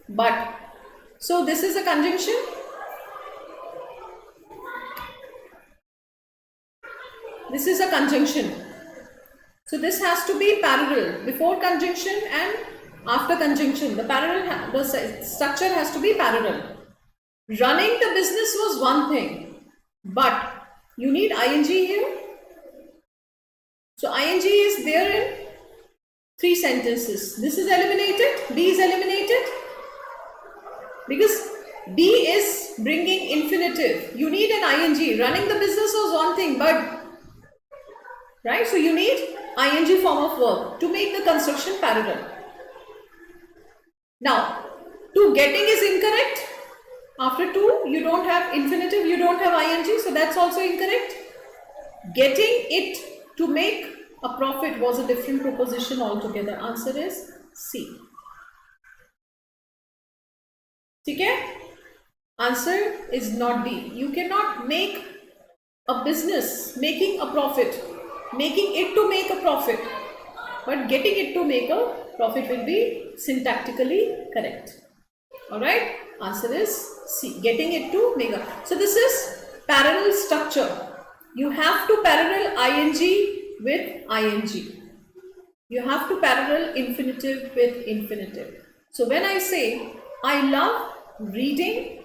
But, so this is a conjunction. This is a conjunction. So this has to be parallel before conjunction and after conjunction. The structure has to be parallel. Running the business was one thing, but you need ing here. So ing is there in 3 sentences. This is eliminated, B is eliminated because B is bringing infinitive. You need an ing. Running the business was one thing, but right? So you need ing form of verb to make the construction parallel. Now, to getting is incorrect. After to, you don't have infinitive, you don't have ing, so that's also incorrect. Getting it to make a profit was a different proposition altogether. Answer is C. Okay? Answer is not D. You cannot make a business making a profit, making it to make a profit, but getting it to make a profit will be syntactically correct. Alright? Answer is C. Getting it to make a. So this is parallel structure. You have to parallel ing with ing. You have to parallel infinitive with infinitive. So when I say I love reading,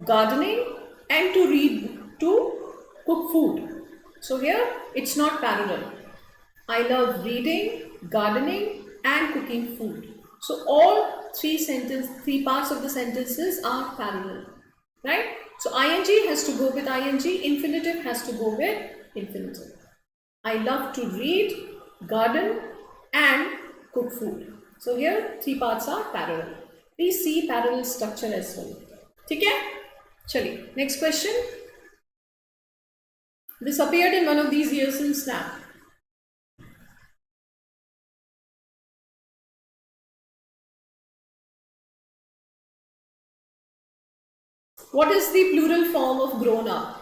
gardening and to cook food. So here it's not parallel. I love reading, gardening and cooking food. So all 3 parts of the sentences are parallel. Right? So ing has to go with ing, infinitive has to go with infinitive. I love to read, garden and cook food. So here 3 parts are parallel. Please see parallel structure as well. Okay? Chali. Next question. This appeared in one of these years in SNAP. What is the plural form of grown up?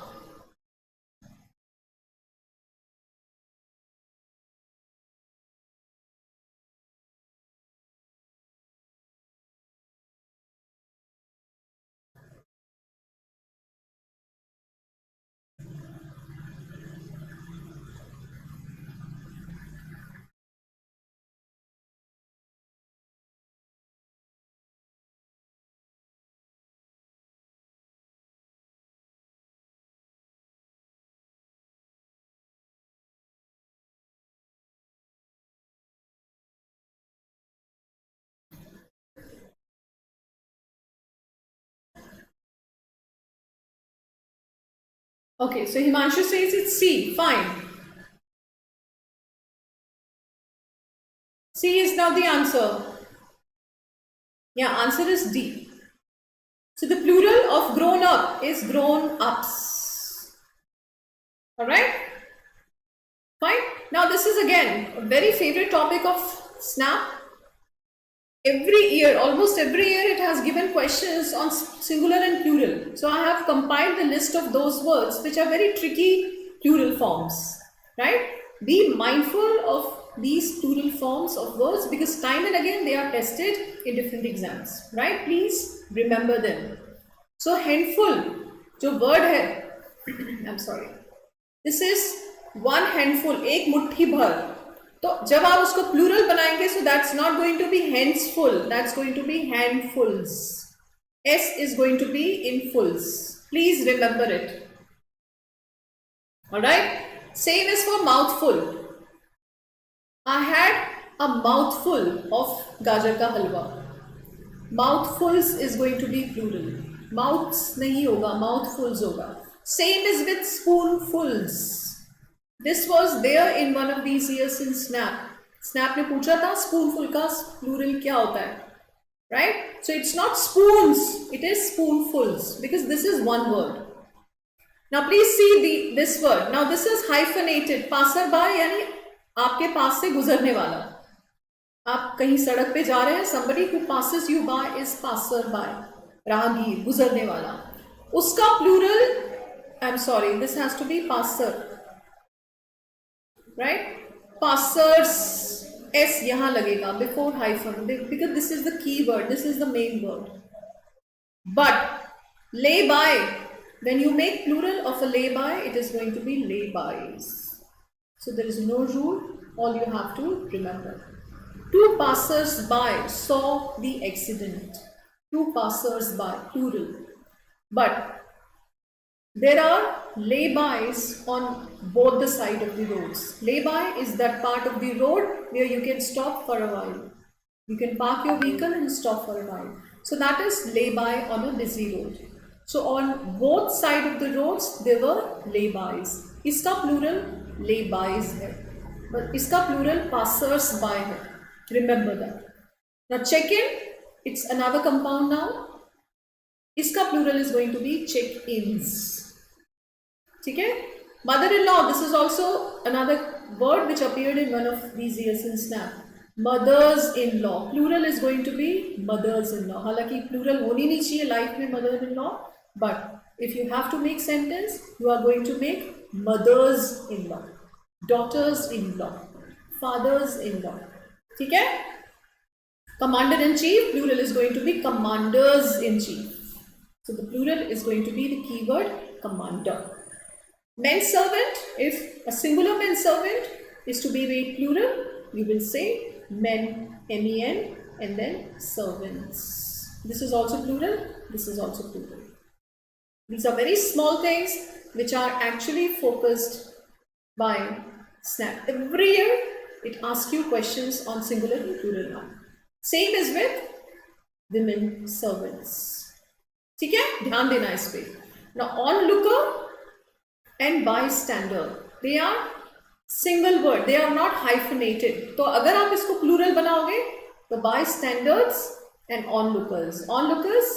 Okay, so Himanshu says it's C. Fine. C is now the answer. Yeah, answer is D. So the plural of grown up is grown ups. Alright? Fine. Now this is again a very favorite topic of SNAP. Every year, almost every year, it has given questions on singular and plural. So I have compiled the list of those words which are very tricky plural forms. Right? Be mindful of these plural forms of words because time and again they are tested in different exams. Right? Please remember them. So handful, जो word है, I'm sorry. This is one handful, एक मुट्ठी भर. तो जब आप उसको plural बनाएंगे so that's not going to be handsful, that's going to be handfuls. S is going to be in fulls. Please remember it. Alright? Same as for mouthful. I had a mouthful of gajar ka halwa. Mouthfuls is going to be plural. Mouths nahi hoga, mouthfuls hoga. Same is with spoonfuls. This was there in one of these years in SNAP. SNAP ने पूछा था spoonful का plural क्या होता है, right? So it's not spoons, it is spoonfuls because this is one word. Now please see this word. Now this is hyphenated. Passerby यानी आपके पास से गुजरने वाला. आप कहीं सड़क पे जा रहे हैं, somebody who passes you by is passerby. राहगीर, गुजरने वाला. उसका plural, I'm sorry, this has to be passer. Right? Passers, S यहाँ लगेगा before hyphen because this is the key word, this is the main word. But lay by, when you make plural of a lay by, it is going to be lay bys. So there is no rule, all you have to remember. Two passers by saw the accident. Two passers by, plural. But there are lay-bys on both the side of the roads. Lay-by is that part of the road where you can stop for a while. You can park your vehicle and stop for a while. So that is lay-by on a busy road. So on both sides of the roads there were lay-bys. Iska plural lay-bys hai. But iska plural passers-by hai. Remember that. Now check-in, it's another compound noun. Iska plural is going to be check-ins. Okay? Mother-in-law, this is also another word which appeared in one of these years in SNAP. Mothers-in-law. Plural is going to be mothers-in-law. हालांकि plural होनी नहीं चाहिए life में mother-in-law, but if you have to make sentence, you are going to make mothers-in-law, daughters-in-law, fathers-in-law. ठीक है? Commander-in-chief, plural is going to be commanders-in-chief. So the plural is going to be the keyword commander. Men servant, if a singular men servant is to be made plural, you will say men, men, and then servants. This is also plural, this is also plural. These are very small things which are actually focused by SNAP. Every year, it asks you questions on singular and plural now. Same as with women servants. ठीक है? ध्यान देना इस पे. Now, onlooker and bystander, they are single word, they are not hyphenated. तो अगर आप इसको plural बनाओगे, तो bystanders and onlookers. Onlookers,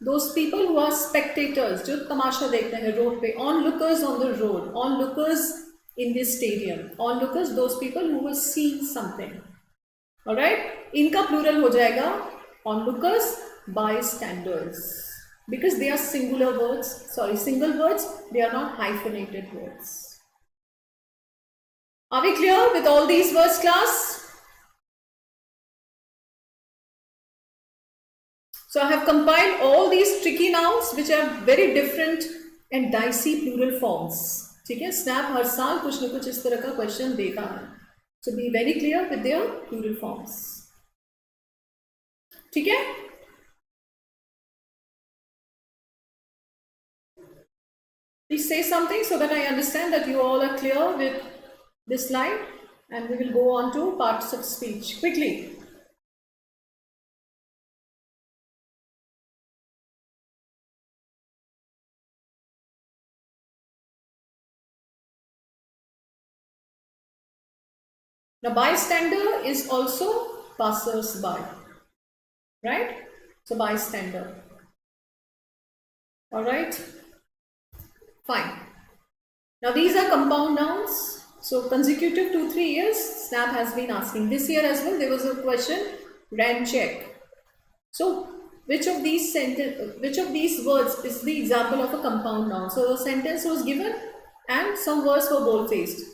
those people who are spectators, जो तमाशा देखते हैं road पे. Onlookers on the road, onlookers in this stadium, onlookers, those people who were seeing something. Alright, इनका plural हो जाएगा onlookers, bystanders. Because they are single words, they are not hyphenated words. Are we clear with all these words, class? So I have compiled all these tricky nouns which are very different and dicey plural forms. ठीक है? SNAP हर साल कुछ न कुछ इस तरह का question देता है. So be very clear with their plural forms. ठीक है? Please say something so that I understand that you all are clear with this slide, and we will go on to parts of speech quickly. Now, bystander is also passers-by, right? So, bystander. All right, fine. Now, these are compound nouns. So, consecutive 2-3 years, SNAP has been asking. This year as well, there was a question, ran check. So, which of these words is the example of a compound noun? So, a sentence was given and some words were bold-faced.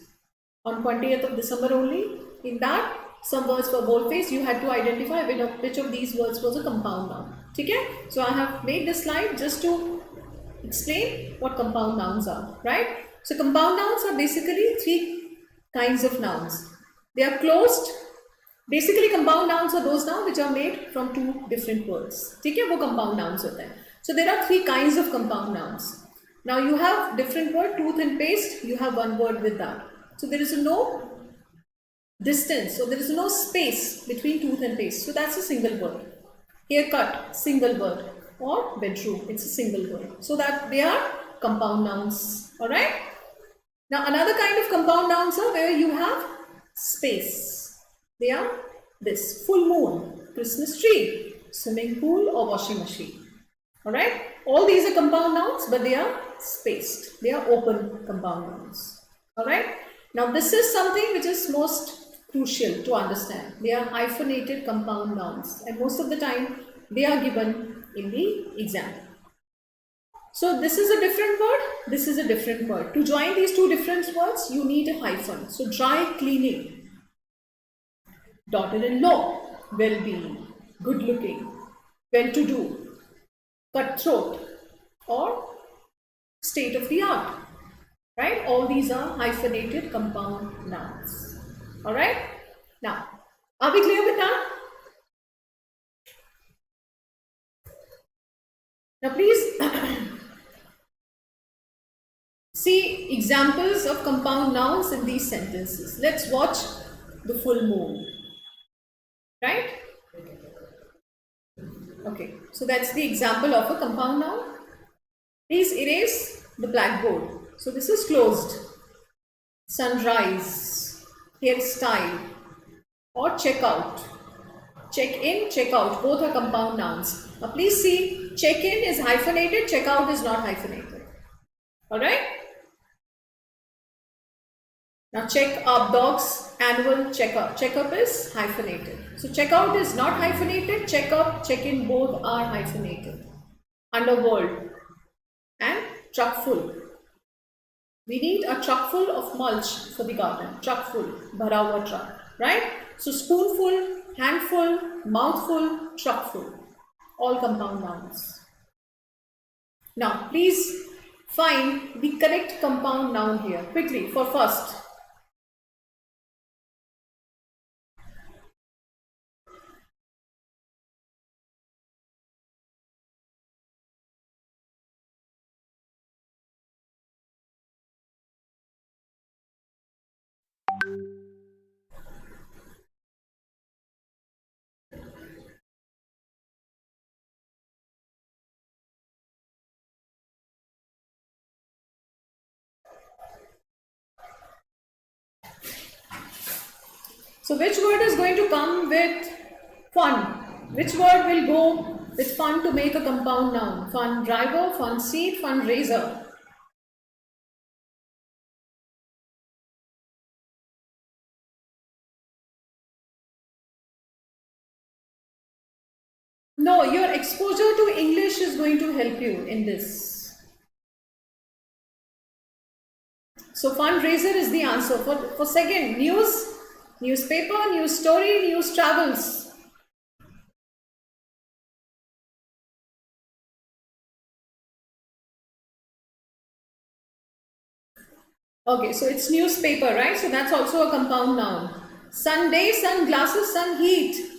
On 20th of December only, in that, some words were bold-faced. You had to identify which of these words was a compound noun. Okay? So, I have made this slide just to explain what compound nouns are, right? So, compound nouns are basically 3 kinds of nouns. They are closed. Basically, compound nouns are those nouns which are made from 2 different words. ठीक है, वो compound nouns होते हैं. So there are 3 kinds of compound nouns. Now you have different word, tooth and paste. You have one word with that. So there is no distance. So there is no space between tooth and paste. So that's a single word. Haircut, single word. Or bedroom, it's a single word. So that they are compound nouns. All right. Now another kind of compound nouns are where you have space. They are this: full moon, Christmas tree, swimming pool or washing machine. Alright, all these are compound nouns, but they are spaced. They are open compound nouns. Alright, now this is something which is most crucial to understand. They are hyphenated compound nouns, and most of the time they are given in the exam. So this is a different word, this is a different word. To join these 2 different words, you need a hyphen. So dry cleaning, daughter-in-law, well-being, good-looking, well-to-do, cutthroat, or state-of-the-art, right? All these are hyphenated compound nouns. All right? Now, are we clear with that? Now, please see examples of compound nouns in these sentences. Let's watch the full moon. Right? Okay, so that's the example of a compound noun. Please erase the blackboard. So this is closed. Sunrise, hairstyle, or check out. Check in, check out, both are compound nouns. Now please see, check in is hyphenated, check out is not hyphenated. Alright? Now check up, dogs, annual checkup. Checkup is hyphenated. So checkout is not hyphenated, checkup, check-in both are hyphenated. Underworld and truck full. We need a truck full of mulch for the garden. Truck full, bhara hua truck, right? So spoonful, handful, mouthful, truck full. All compound nouns. Now please find the correct compound noun here quickly for first. So which word is going to come with fun? Which word will go with fun to make a compound noun? Fun driver, fun seat, fun razor. No, your exposure to English is going to help you in this. So fundraiser is the answer. For second, news, newspaper, news story, news travels. Okay, so it's newspaper, right? So that's also a compound noun. Sunday, sunglasses, sun heat.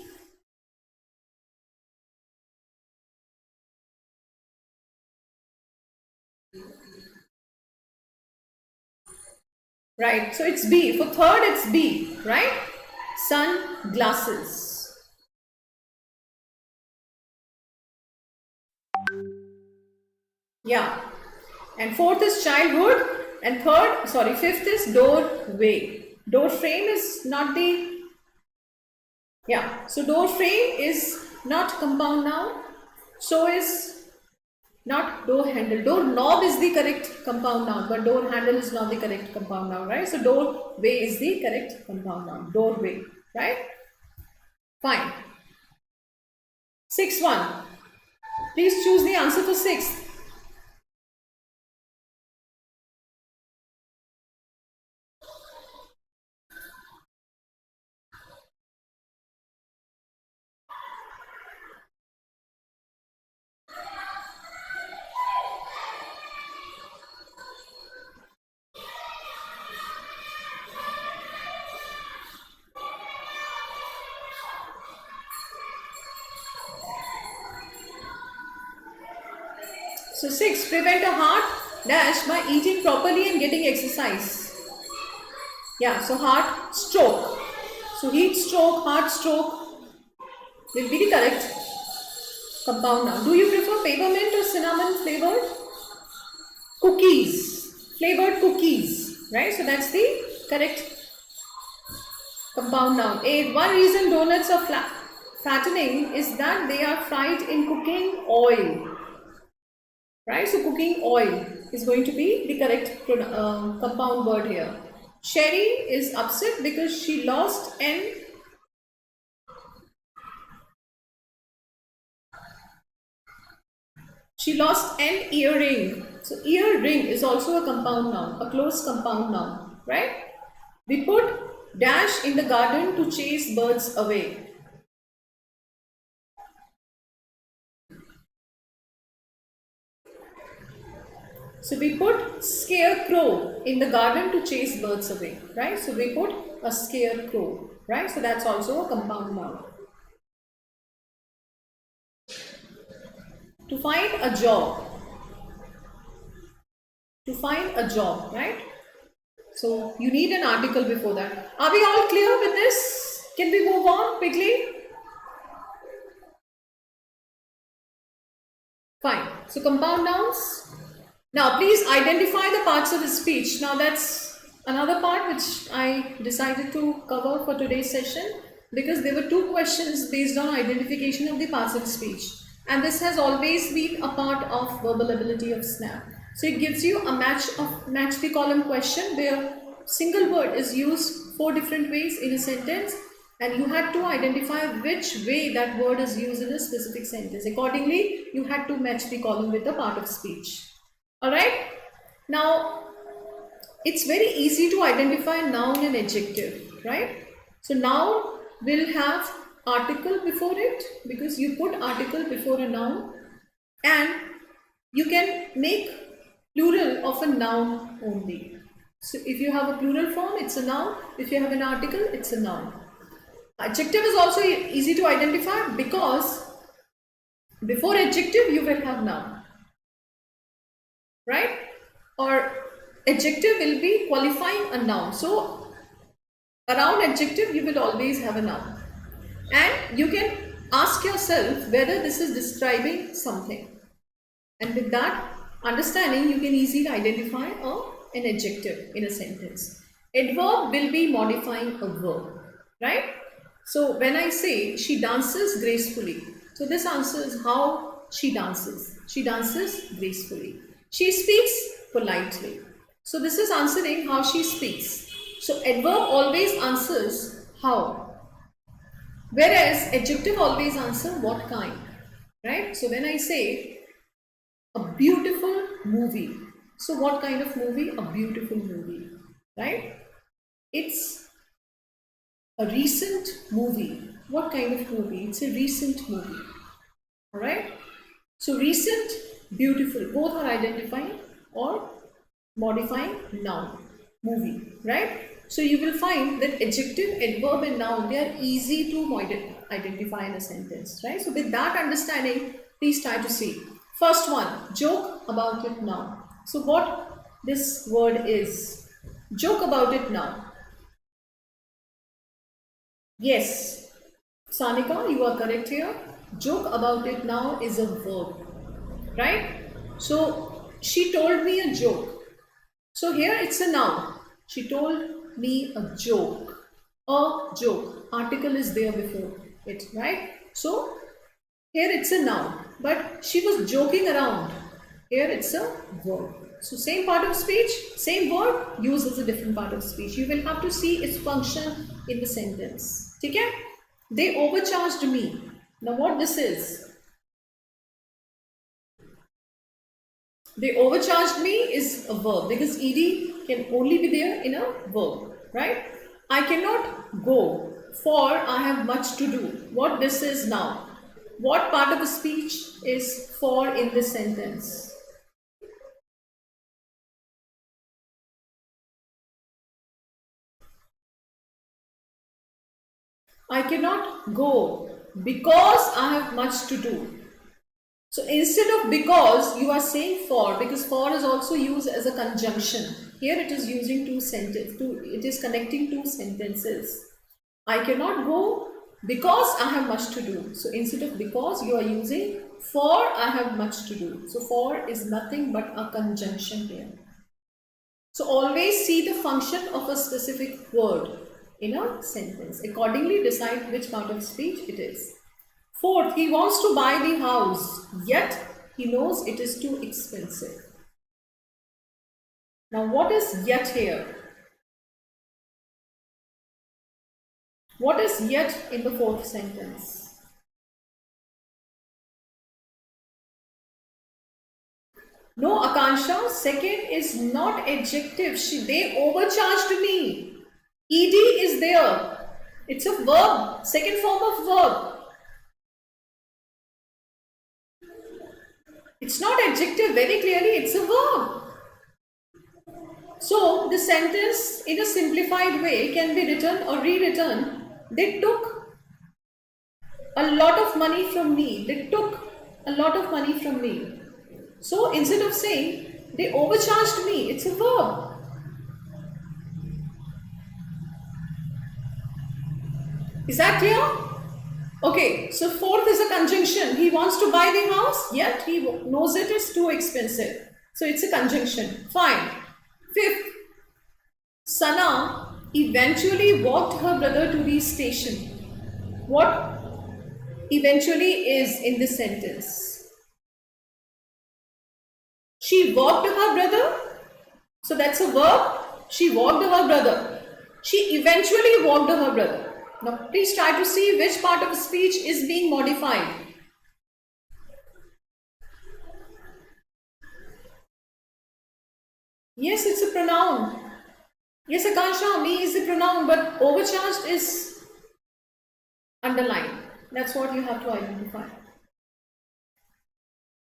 Right, so it's B. For third, it's B, right? Sunglasses. Yeah. And fourth is childhood. And fifth is doorway. Door frame is not the, yeah, so door frame is not compound noun. So is not door handle. Door knob is the correct compound noun, but door handle is not the correct compound noun, right? So doorway is the correct compound noun. Doorway, right? Fine. Sixth one. Please choose the answer for sixth. So 6, prevent a heart dash by eating properly and getting exercise. Yeah, so heart stroke. So heat stroke, heart stroke will be the correct compound noun. Do you prefer peppermint or cinnamon flavored? Cookies, flavored cookies, right? So that's the correct compound noun. 8, one reason donuts are fattening is that they are fried in cooking oil. Right, so cooking oil is going to be the correct compound word here. Sherry is upset because she lost an earring. So earring is also a compound noun, a close compound noun, right? We put dash in the garden to chase birds away. So we put scarecrow in the garden to chase birds away, right? So we put a scarecrow, right? So that's also a compound noun. To find a job. To find a job, right? So you need an article before that. Are we all clear with this? Can we move on quickly? Fine. So compound nouns. Now, please identify the parts of the speech. Now, that's another part which I decided to cover for today's session because there were 2 questions based on identification of the parts of the speech. And this has always been a part of verbal ability of SNAP. So, it gives you a match the column question where single word is used 4 different ways in a sentence and you had to identify which way that word is used in a specific sentence. Accordingly, you had to match the column with the part of speech. Alright, now it's very easy to identify noun and adjective, right? So noun will have article before it because you put article before a noun and you can make plural of a noun only. So if you have a plural form, it's a noun. If you have an article, it's a noun. Adjective is also easy to identify because before adjective you will have noun. Right? Or adjective will be qualifying a noun. So around adjective you will always have a noun. And you can ask yourself whether this is describing something. And with that understanding you can easily identify an adjective in a sentence. Adverb will be modifying a verb. Right? So when I say she dances gracefully. So this answers how she dances. She dances gracefully. She speaks politely. So this is answering how she speaks. So adverb always answers how. Whereas adjective always answers what kind. Right? So when I say a beautiful movie. So what kind of movie? A beautiful movie. Right? It's a recent movie. What kind of movie? It's a recent movie. Alright? So recent, beautiful, both are identifying or modifying noun, movie, right? So you will find that adjective, adverb and noun, they are easy to identify in a sentence, right? So with that understanding, please try to see. First one, joke about it now. So what this word is? Joke about it now. Yes, Sanika, you are correct here. Joke about it now is a verb, right? So she told me a joke. So here it's a noun. She told me a joke. A joke. Article is there before it, right? So here it's a noun, but she was joking around. Here it's a verb. So same part of speech, same word, used as a different part of speech. You will have to see its function in the sentence. Okay? They overcharged me. Now what this is? They overcharged me is a verb because ed can only be there in a verb, right? I cannot go for I have much to do. What this is now? What part of the speech is for in this sentence? I cannot go because I have much to do. So instead of because, you are saying for, because for is also used as a conjunction. Here it is using it is connecting two sentences. I cannot go because I have much to do. So instead of because, you are using for I have much to do. So for is nothing but a conjunction here. So always see the function of a specific word in a sentence. Accordingly decide which part of speech it is. Fourth, he wants to buy the house, yet he knows it is too expensive. Now what is yet here? What is yet in the fourth sentence? No, Akansha, second is not adjective. They overcharged me. Ed is there. It's a verb, second form of verb. It's not adjective, very clearly it's a verb. So the sentence in a simplified way can be written or rewritten. They took a lot of money from me. They took a lot of money from me. So instead of saying they overcharged me, it's a verb. Is that clear? Okay, so fourth is a conjunction. He wants to buy the house, yet he knows it is too expensive. So it's a conjunction. Fine. Fifth, Sana eventually walked her brother to the station. What eventually is in this sentence? She walked her brother. So that's a verb. She walked her brother. She eventually walked her brother. Now please try to see which part of the speech is being modified. Yes, it's a pronoun. Yes, Akansha, me is a pronoun, but overcharged is underlined. That's what you have to identify.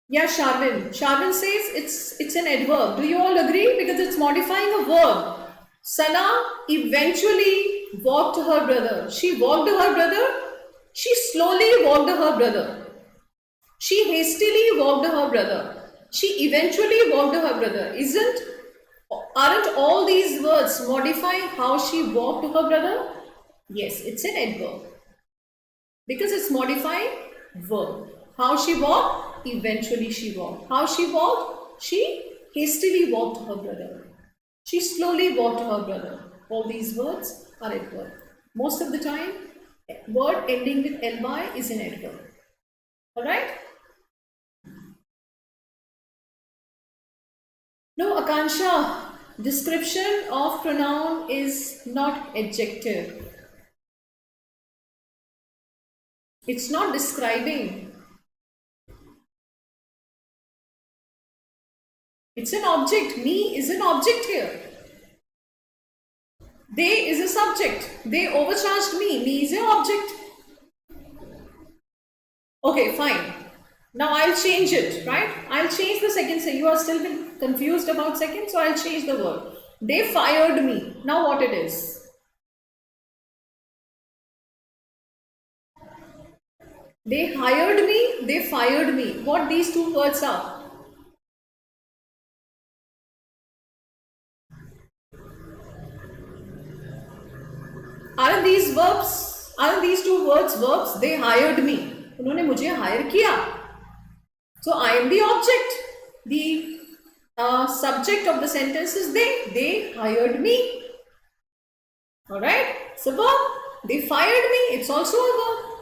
Yeah, Sharvin. Sharvin says it's an adverb. Do you all agree? Because it's modifying a verb. Sana eventually walked her brother. She walked her brother. She slowly walked her brother. She hastily walked her brother. She eventually walked her brother. Aren't all these words modifying how she walked her brother? Yes, it's an adverb. Because it's modifying verb. How she walked? Eventually she walked. How she walked? She hastily walked her brother. She slowly walked her brother. All these words are adverb. Most of the time, word ending with ly is an adverb. Alright? No, Akansha, description of pronoun is not adjective. It's not describing. It's an object. Me is an object here. They is a subject. They overcharged me. Me is an object. Okay, fine. Now I'll change it, right? I'll change the second. So you are still been confused about second, so I'll change the word. They fired me. Now what it is? They hired me. They fired me. What these two words are? Aren't these verbs? Aren't these two words verbs? They hired me. उन्होंने मुझे hire किया. So I am the object. The subject of the sentence is they. They hired me. Alright, it's a verb. They fired me, it's also a verb.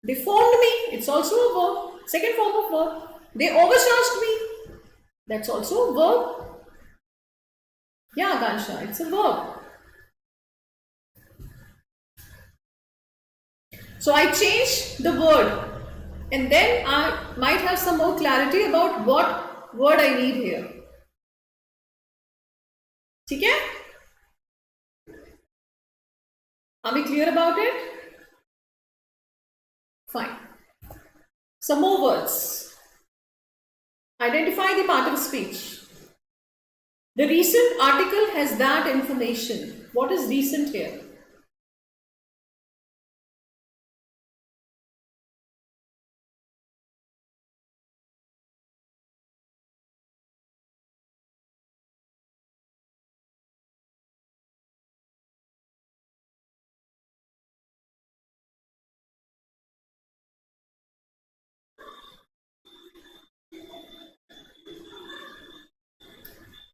They phoned me, it's also a verb. Second form of verb. They overcharged me, that's also a verb. Yeah, Gansha, it's a verb. So I change the word and then I might have some more clarity about what word I need here. Okay? Are we clear about it? Fine. Some more words. Identify the part of speech. The recent article has that information. What is recent here?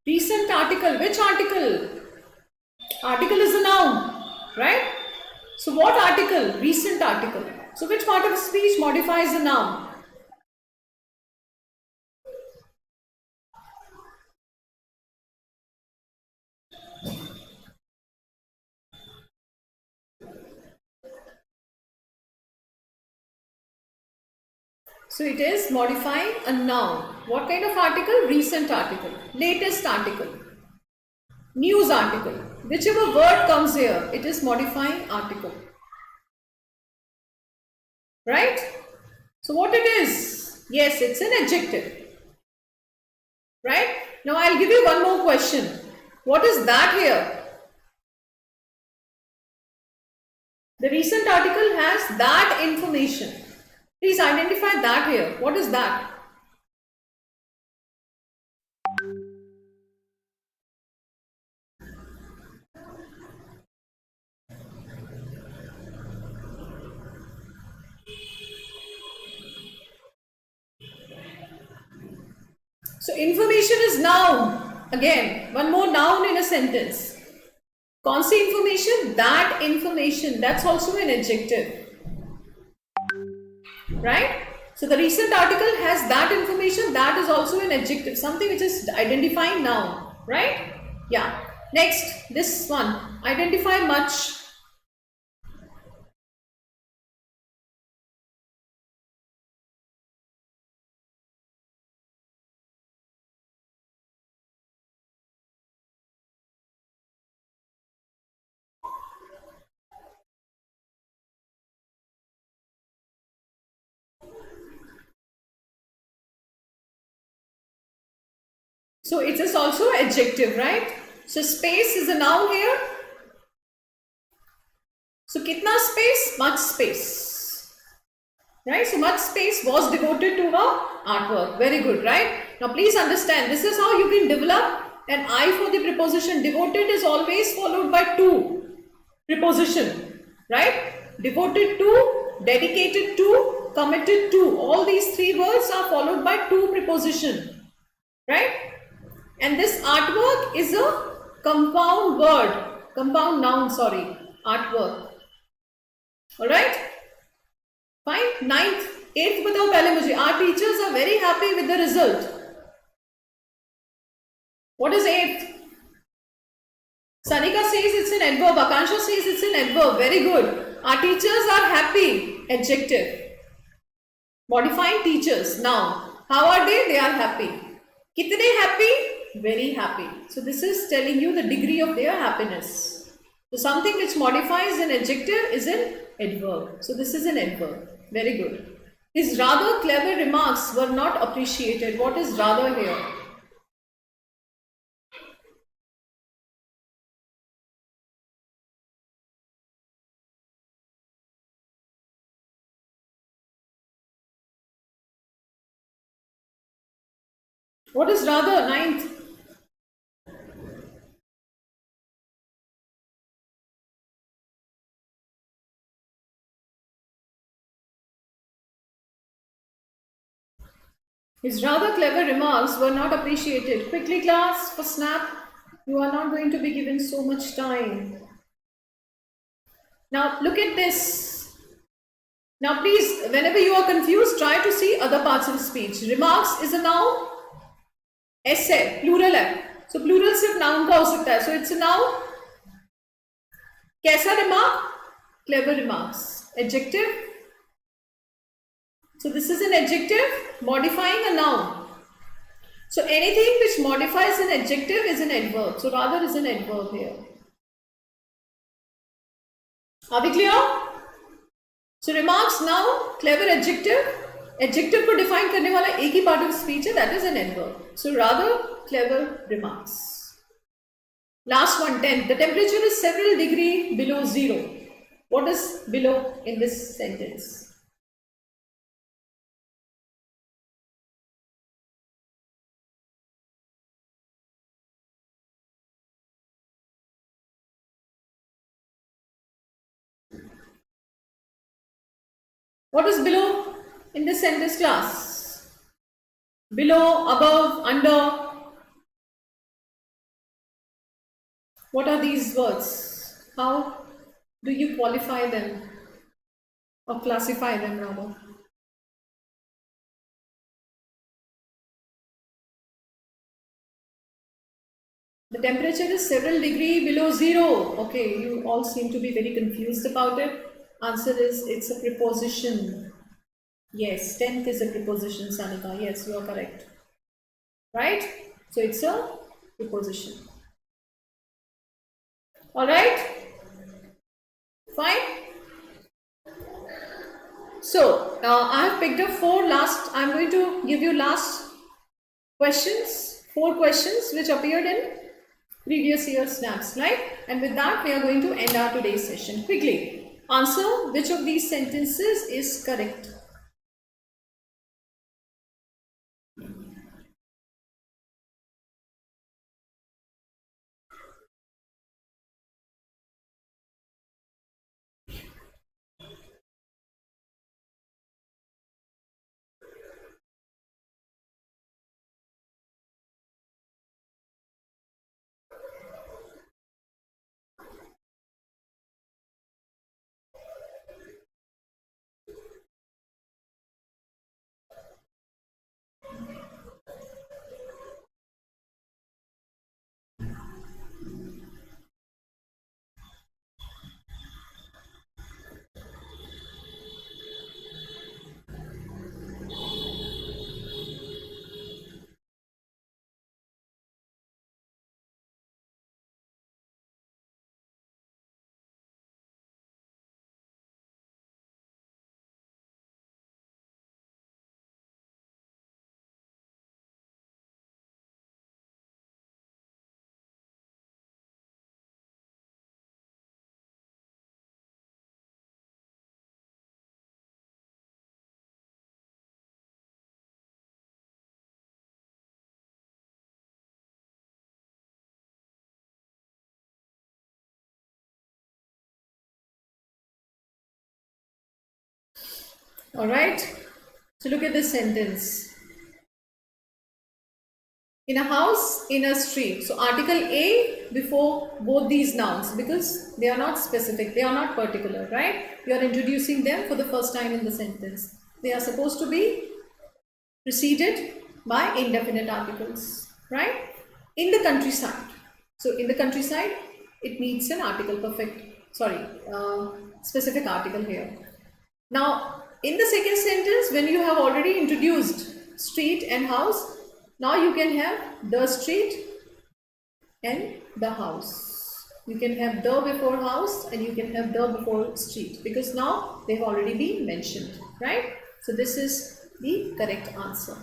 Recent article. Which article? Article is a noun, right? So what article? Recent article. So which part of speech modifies a noun? So it is modifying a noun. What kind of article? Recent article, latest article, news article. Whichever word comes here, it is modifying article. Right? So what it is? Yes, it's an adjective. Right? Now I'll give you one more question. What is that here? The recent article has that information. Please identify that here. What is that? So information is noun. Again, one more noun in a sentence. कौन सी information? That information. That's also an adjective. Right? So the recent article has that information. That is also an adjective. Something which is identifying noun. Right? Yeah. Next, this one. Identify much. So it is also adjective, right? So space is a noun here. So kitna space? Much space. Right? So much space was devoted to her artwork. Very good, right? Now please understand, this is how you can develop an I for the preposition. Devoted is always followed by to preposition. Right? Devoted to, dedicated to, committed to. All these three words are followed by to preposition. Right? And this artwork is a compound word, compound noun, sorry, artwork. Alright? Fine. Ninth, eighth बताओ पहले मुझे. Our teachers are very happy with the result. What is eighth? Sanika says it's an adverb. Akansha says it's an adverb. Very good. Our teachers are happy. Adjective. Modifying teachers. Now, how are they? They are happy. Kitne happy? Very happy. So this is telling you the degree of their happiness. So something which modifies an adjective is an adverb. So this is an adverb. Very good. His rather clever remarks were not appreciated. What is rather here? What is rather? Ninth. His rather clever remarks were not appreciated. Quickly class, for snap. You are not going to be given so much time. Now look at this. Now please, whenever you are confused, try to see other parts of speech. Remarks is a noun. Essay, plural है. So plural सिर्फ noun का हो सकता है. So it's a noun. कैसा remark? Clever remarks. Adjective. So this is an adjective modifying a noun. So anything which modifies an adjective is an adverb. So rather is an adverb here. Are we clear? So remarks, noun, clever adjective. Adjective को define करने वाला एक ही part of speech है, that is an adverb. So rather clever remarks. Last one, 10. The temperature is several degrees below zero. What is below in this sentence? What is below in this sentence, class? Below, above, under. What are these words? How do you qualify them or classify them rather? The temperature is several degrees below zero. Okay, you all seem to be very confused about it. Answer is it's a preposition. Yes, 10th is a preposition, Sanika. Yes, you are correct. Right? So it's a preposition. Alright? Fine? So, I have picked up I'm going to give you last questions, 4 questions which appeared in previous year snaps, right? And with that, we are going to end our today's session. Quickly. Answer which of these sentences is correct. Alright? So look at this sentence. In a house, in a street. So article A before both these nouns because they are not specific, they are not particular, right? You are introducing them for the first time in the sentence. They are supposed to be preceded by indefinite articles, right? In the countryside. So in the countryside, it needs an article specific article here. Now, in the second sentence, when you have already introduced street and house, now you can have the street and the house. You can have the before house and you can have the before street because now they have already been mentioned, right? So this is the correct answer.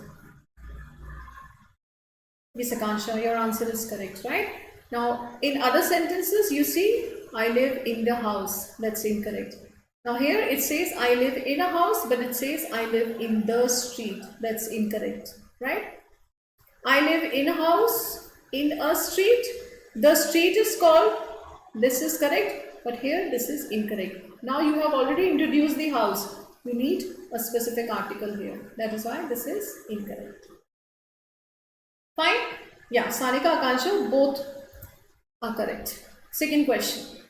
Yes, Akansha, your answer is correct, right? Now, in other sentences, you see, I live in the house. That's incorrect. Now here it says I live in a house, but it says I live in the street. That's incorrect, right? I live in a house, in a street. The street is called, this is correct, but here this is incorrect. Now you have already introduced the house. You need a specific article here. That is why this is incorrect. Fine? Yeah, Sanika, Akansha, both are correct. Second question.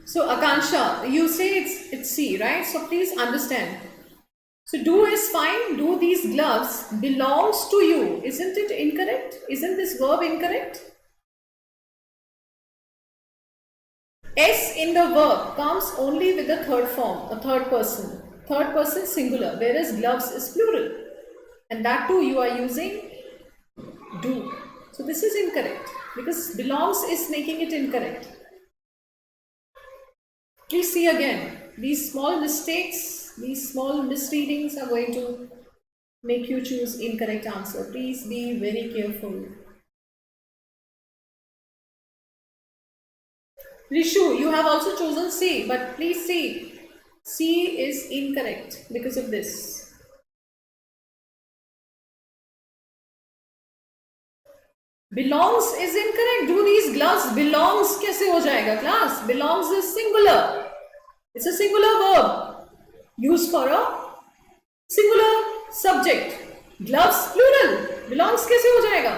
So Akansha, you say it's C, right? So please understand. So do is fine. Do these gloves belongs to you. Isn't it incorrect? Isn't this verb incorrect? S in the verb comes only with the third form, a third person. Third person singular, whereas gloves is plural. And that too you are using do. So this is incorrect because belongs is making it incorrect. Please see again. These small mistakes, these small misreadings are going to make you choose incorrect answer. Please be very careful. Rishu, you have also chosen C, but please see, C is incorrect because of this. Belongs is incorrect. Do these gloves belongs कैसे हो जाएगा class? Belongs is singular. It's a singular verb used for a singular subject. Gloves plural. Belongs कैसे हो जाएगा?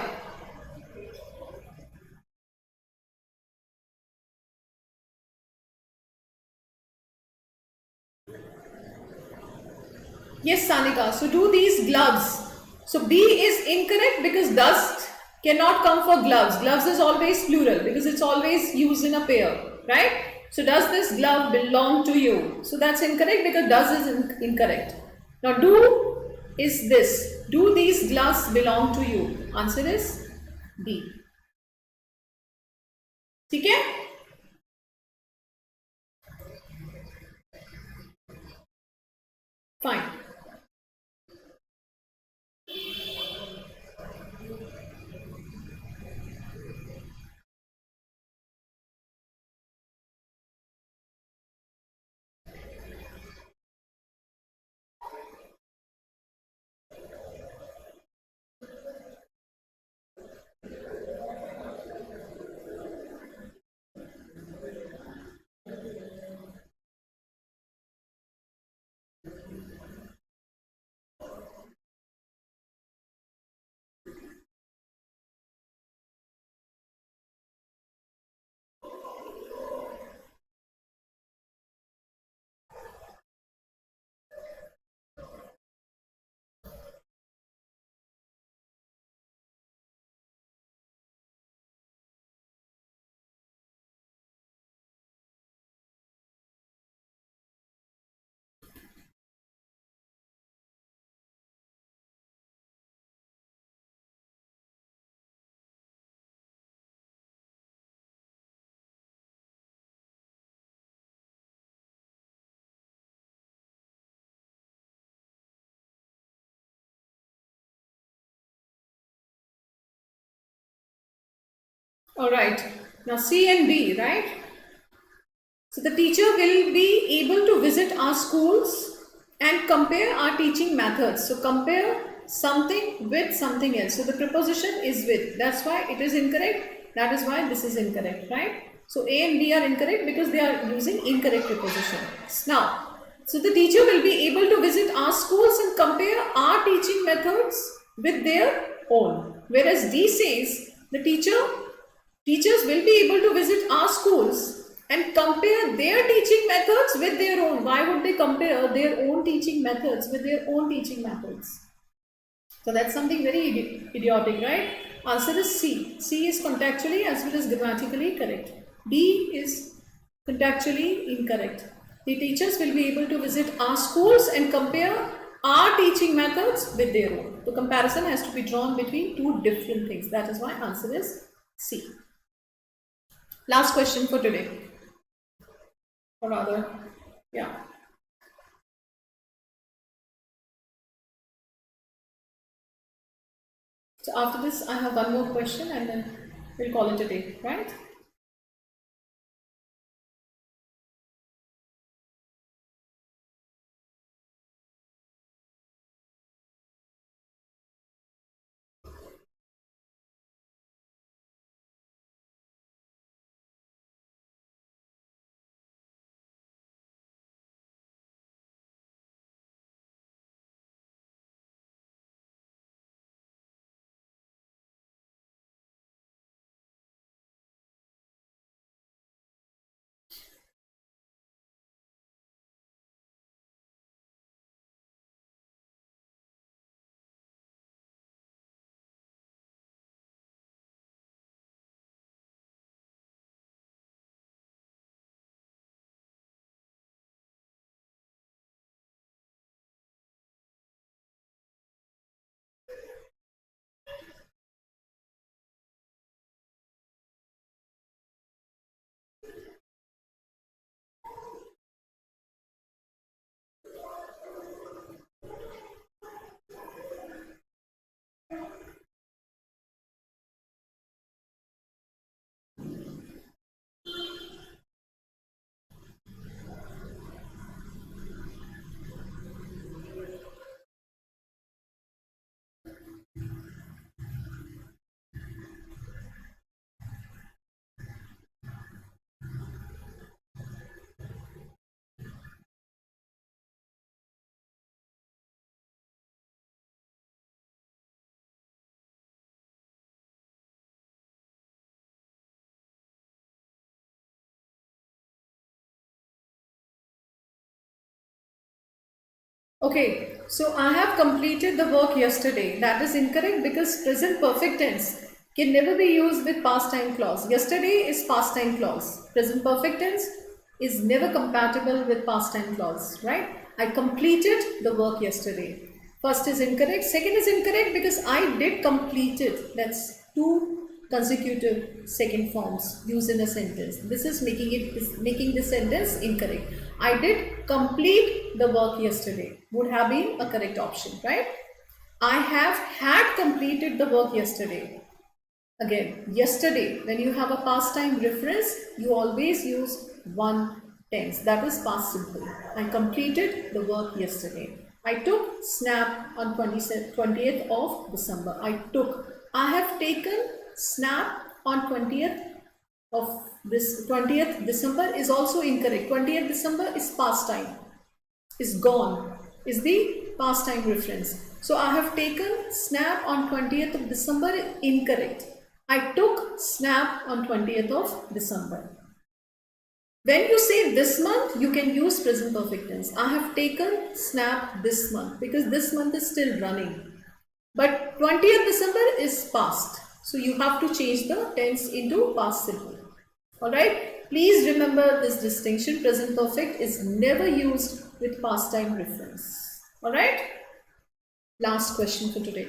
Yes, Sanika. So do these gloves. So B is incorrect because dust cannot come for gloves. Gloves is always plural because it's always used in a pair, right? So does this glove belong to you? So that's incorrect because does is incorrect. Now do is this. Do these gloves belong to you? Answer is B. ठीक है? Fine. All right. Now C and B, right? So the teacher will be able to visit our schools and compare our teaching methods. So compare something with something else. So the preposition is with. That's why it is incorrect. That is why this is incorrect, right? So A and B are incorrect because they are using incorrect prepositions. Now, so the teacher will be able to visit our schools and compare our teaching methods with their own. Whereas D says the teachers will be able to visit our schools and compare their teaching methods with their own. Why would they compare their own teaching methods with their own teaching methods? So that's something very idiotic, right? Answer is C. C is contextually as well as grammatically correct. D is contextually incorrect. The teachers will be able to visit our schools and compare our teaching methods with their own. The comparison has to be drawn between two different things. That is why answer is C. Last question for today. Or rather, yeah. So after this, I have one more question and then we'll call it a day, right? Okay, so I have completed the work yesterday. That is incorrect because present perfect tense can never be used with past time clause. Yesterday is past time clause. Present perfect tense is never compatible with past time clause, right? I completed the work yesterday. First is incorrect. Second is incorrect because I did complete it. That's two consecutive second forms used in a sentence. This is making the sentence incorrect. I did complete the work yesterday would have been a correct option, right? I have had completed the work yesterday. Again, yesterday, when you have a past time reference, you always use one tense. That is past simple. I completed the work yesterday. I took snap on 20th of December. I have taken snap on 20th of this 20th December is also incorrect. 20th December is past time, is gone, is the past time reference. So I have taken snap on 20th of December, incorrect. I took snap on 20th of December. When you say this month, you can use present perfect tense. I have taken snap this month because this month is still running. But 20th December is past. So you have to change the tense into past simple. Alright? Please remember this distinction. Present perfect is never used with past time reference. Alright? Last question for today.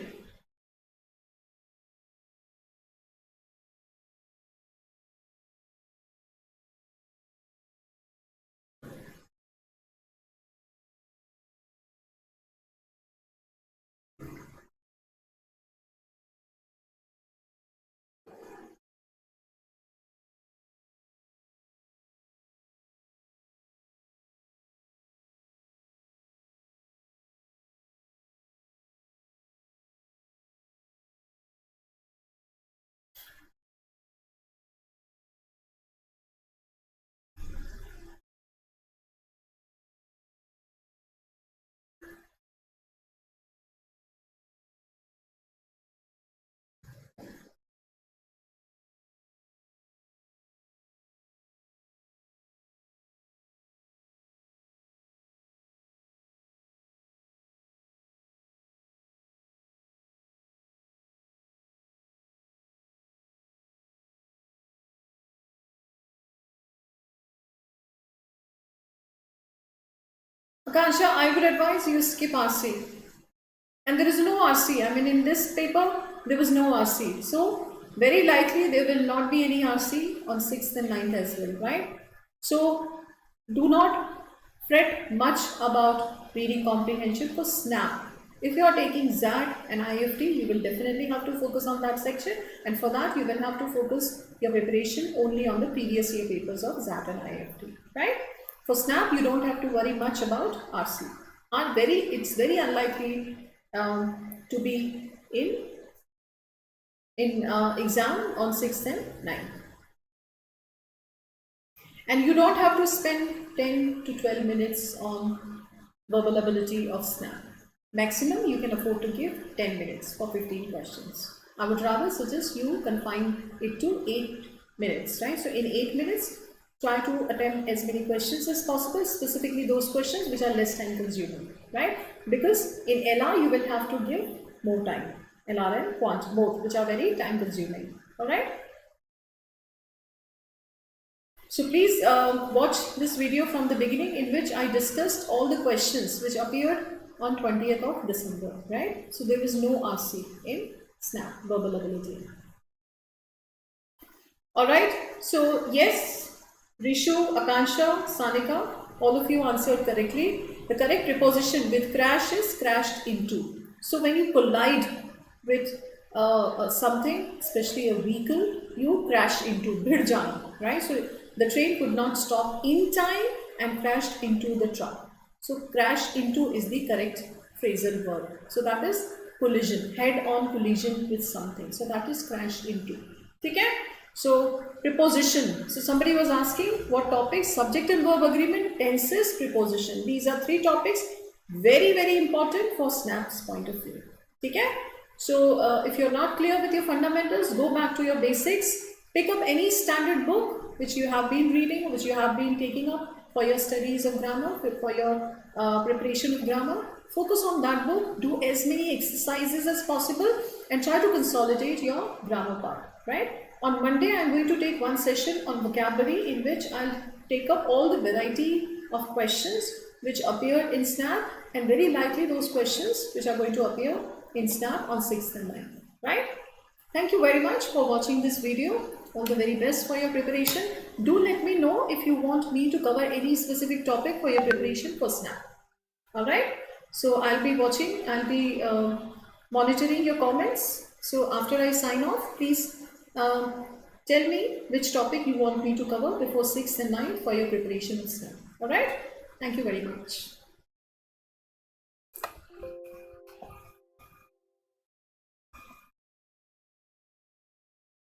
Akansha, I would advise you skip RC. And there is no RC. I mean, in this paper, there was no RC. So, very likely there will not be any RC on 6th and 9th as well, right? So, do not fret much about reading comprehension for SNAP. If you are taking ZAT and IIFT, you will definitely have to focus on that section. And for that, you will have to focus your preparation only on the previous year papers of ZAT and IIFT, right? For SNAP, you don't have to worry much about RC. It's very unlikely to be in exam on 6th and 9th. And you don't have to spend 10 to 12 minutes on verbal ability of SNAP. Maximum you can afford to give 10 minutes for 15 questions. I would rather suggest you confine it to 8 minutes, right? So in 8 minutes, try to attempt as many questions as possible, specifically those questions which are less time consuming, right? Because in LR you will have to give more time, LR and quant both, which are very time consuming, alright? So please watch this video from the beginning, in which I discussed all the questions which appeared on 20th of December, right? So there was no RC in SNAP, verbal ability. Alright, so yes, Rishu, Akansha, Sanika, all of you answered correctly. The correct preposition with crash is crashed into. So when you collide with something, especially a vehicle, you crash into, bhid jana, right? So the train could not stop in time and crashed into the truck. So crash into is the correct phrasal verb. So that is collision, head-on collision with something. So that is crashed into. Okay? So preposition. So somebody was asking what topics? Subject and verb agreement, tenses, preposition. These are 3 topics very, very important for SNAP's point of view. Okay? So if you're not clear with your fundamentals, go back to your basics. Pick up any standard book which you have been reading, which you have been taking up for your studies of grammar, for your preparation of grammar. focus on that book, do as many exercises as possible, and try to consolidate your grammar part, right? On Monday, I'm going to take one session on vocabulary in which I'll take up all the variety of questions which appear in SNAP, and very likely those questions which are going to appear in SNAP on 6th and 9th, right? Thank you very much for watching this video. All the very best for your preparation. Do let me know if you want me to cover any specific topic for your preparation for SNAP. Alright, so I'll be watching, I'll be monitoring your comments. So after I sign off, please tell me which topic you want me to cover before 6th and 9th for your preparation of SNAP. Alright, thank you very much.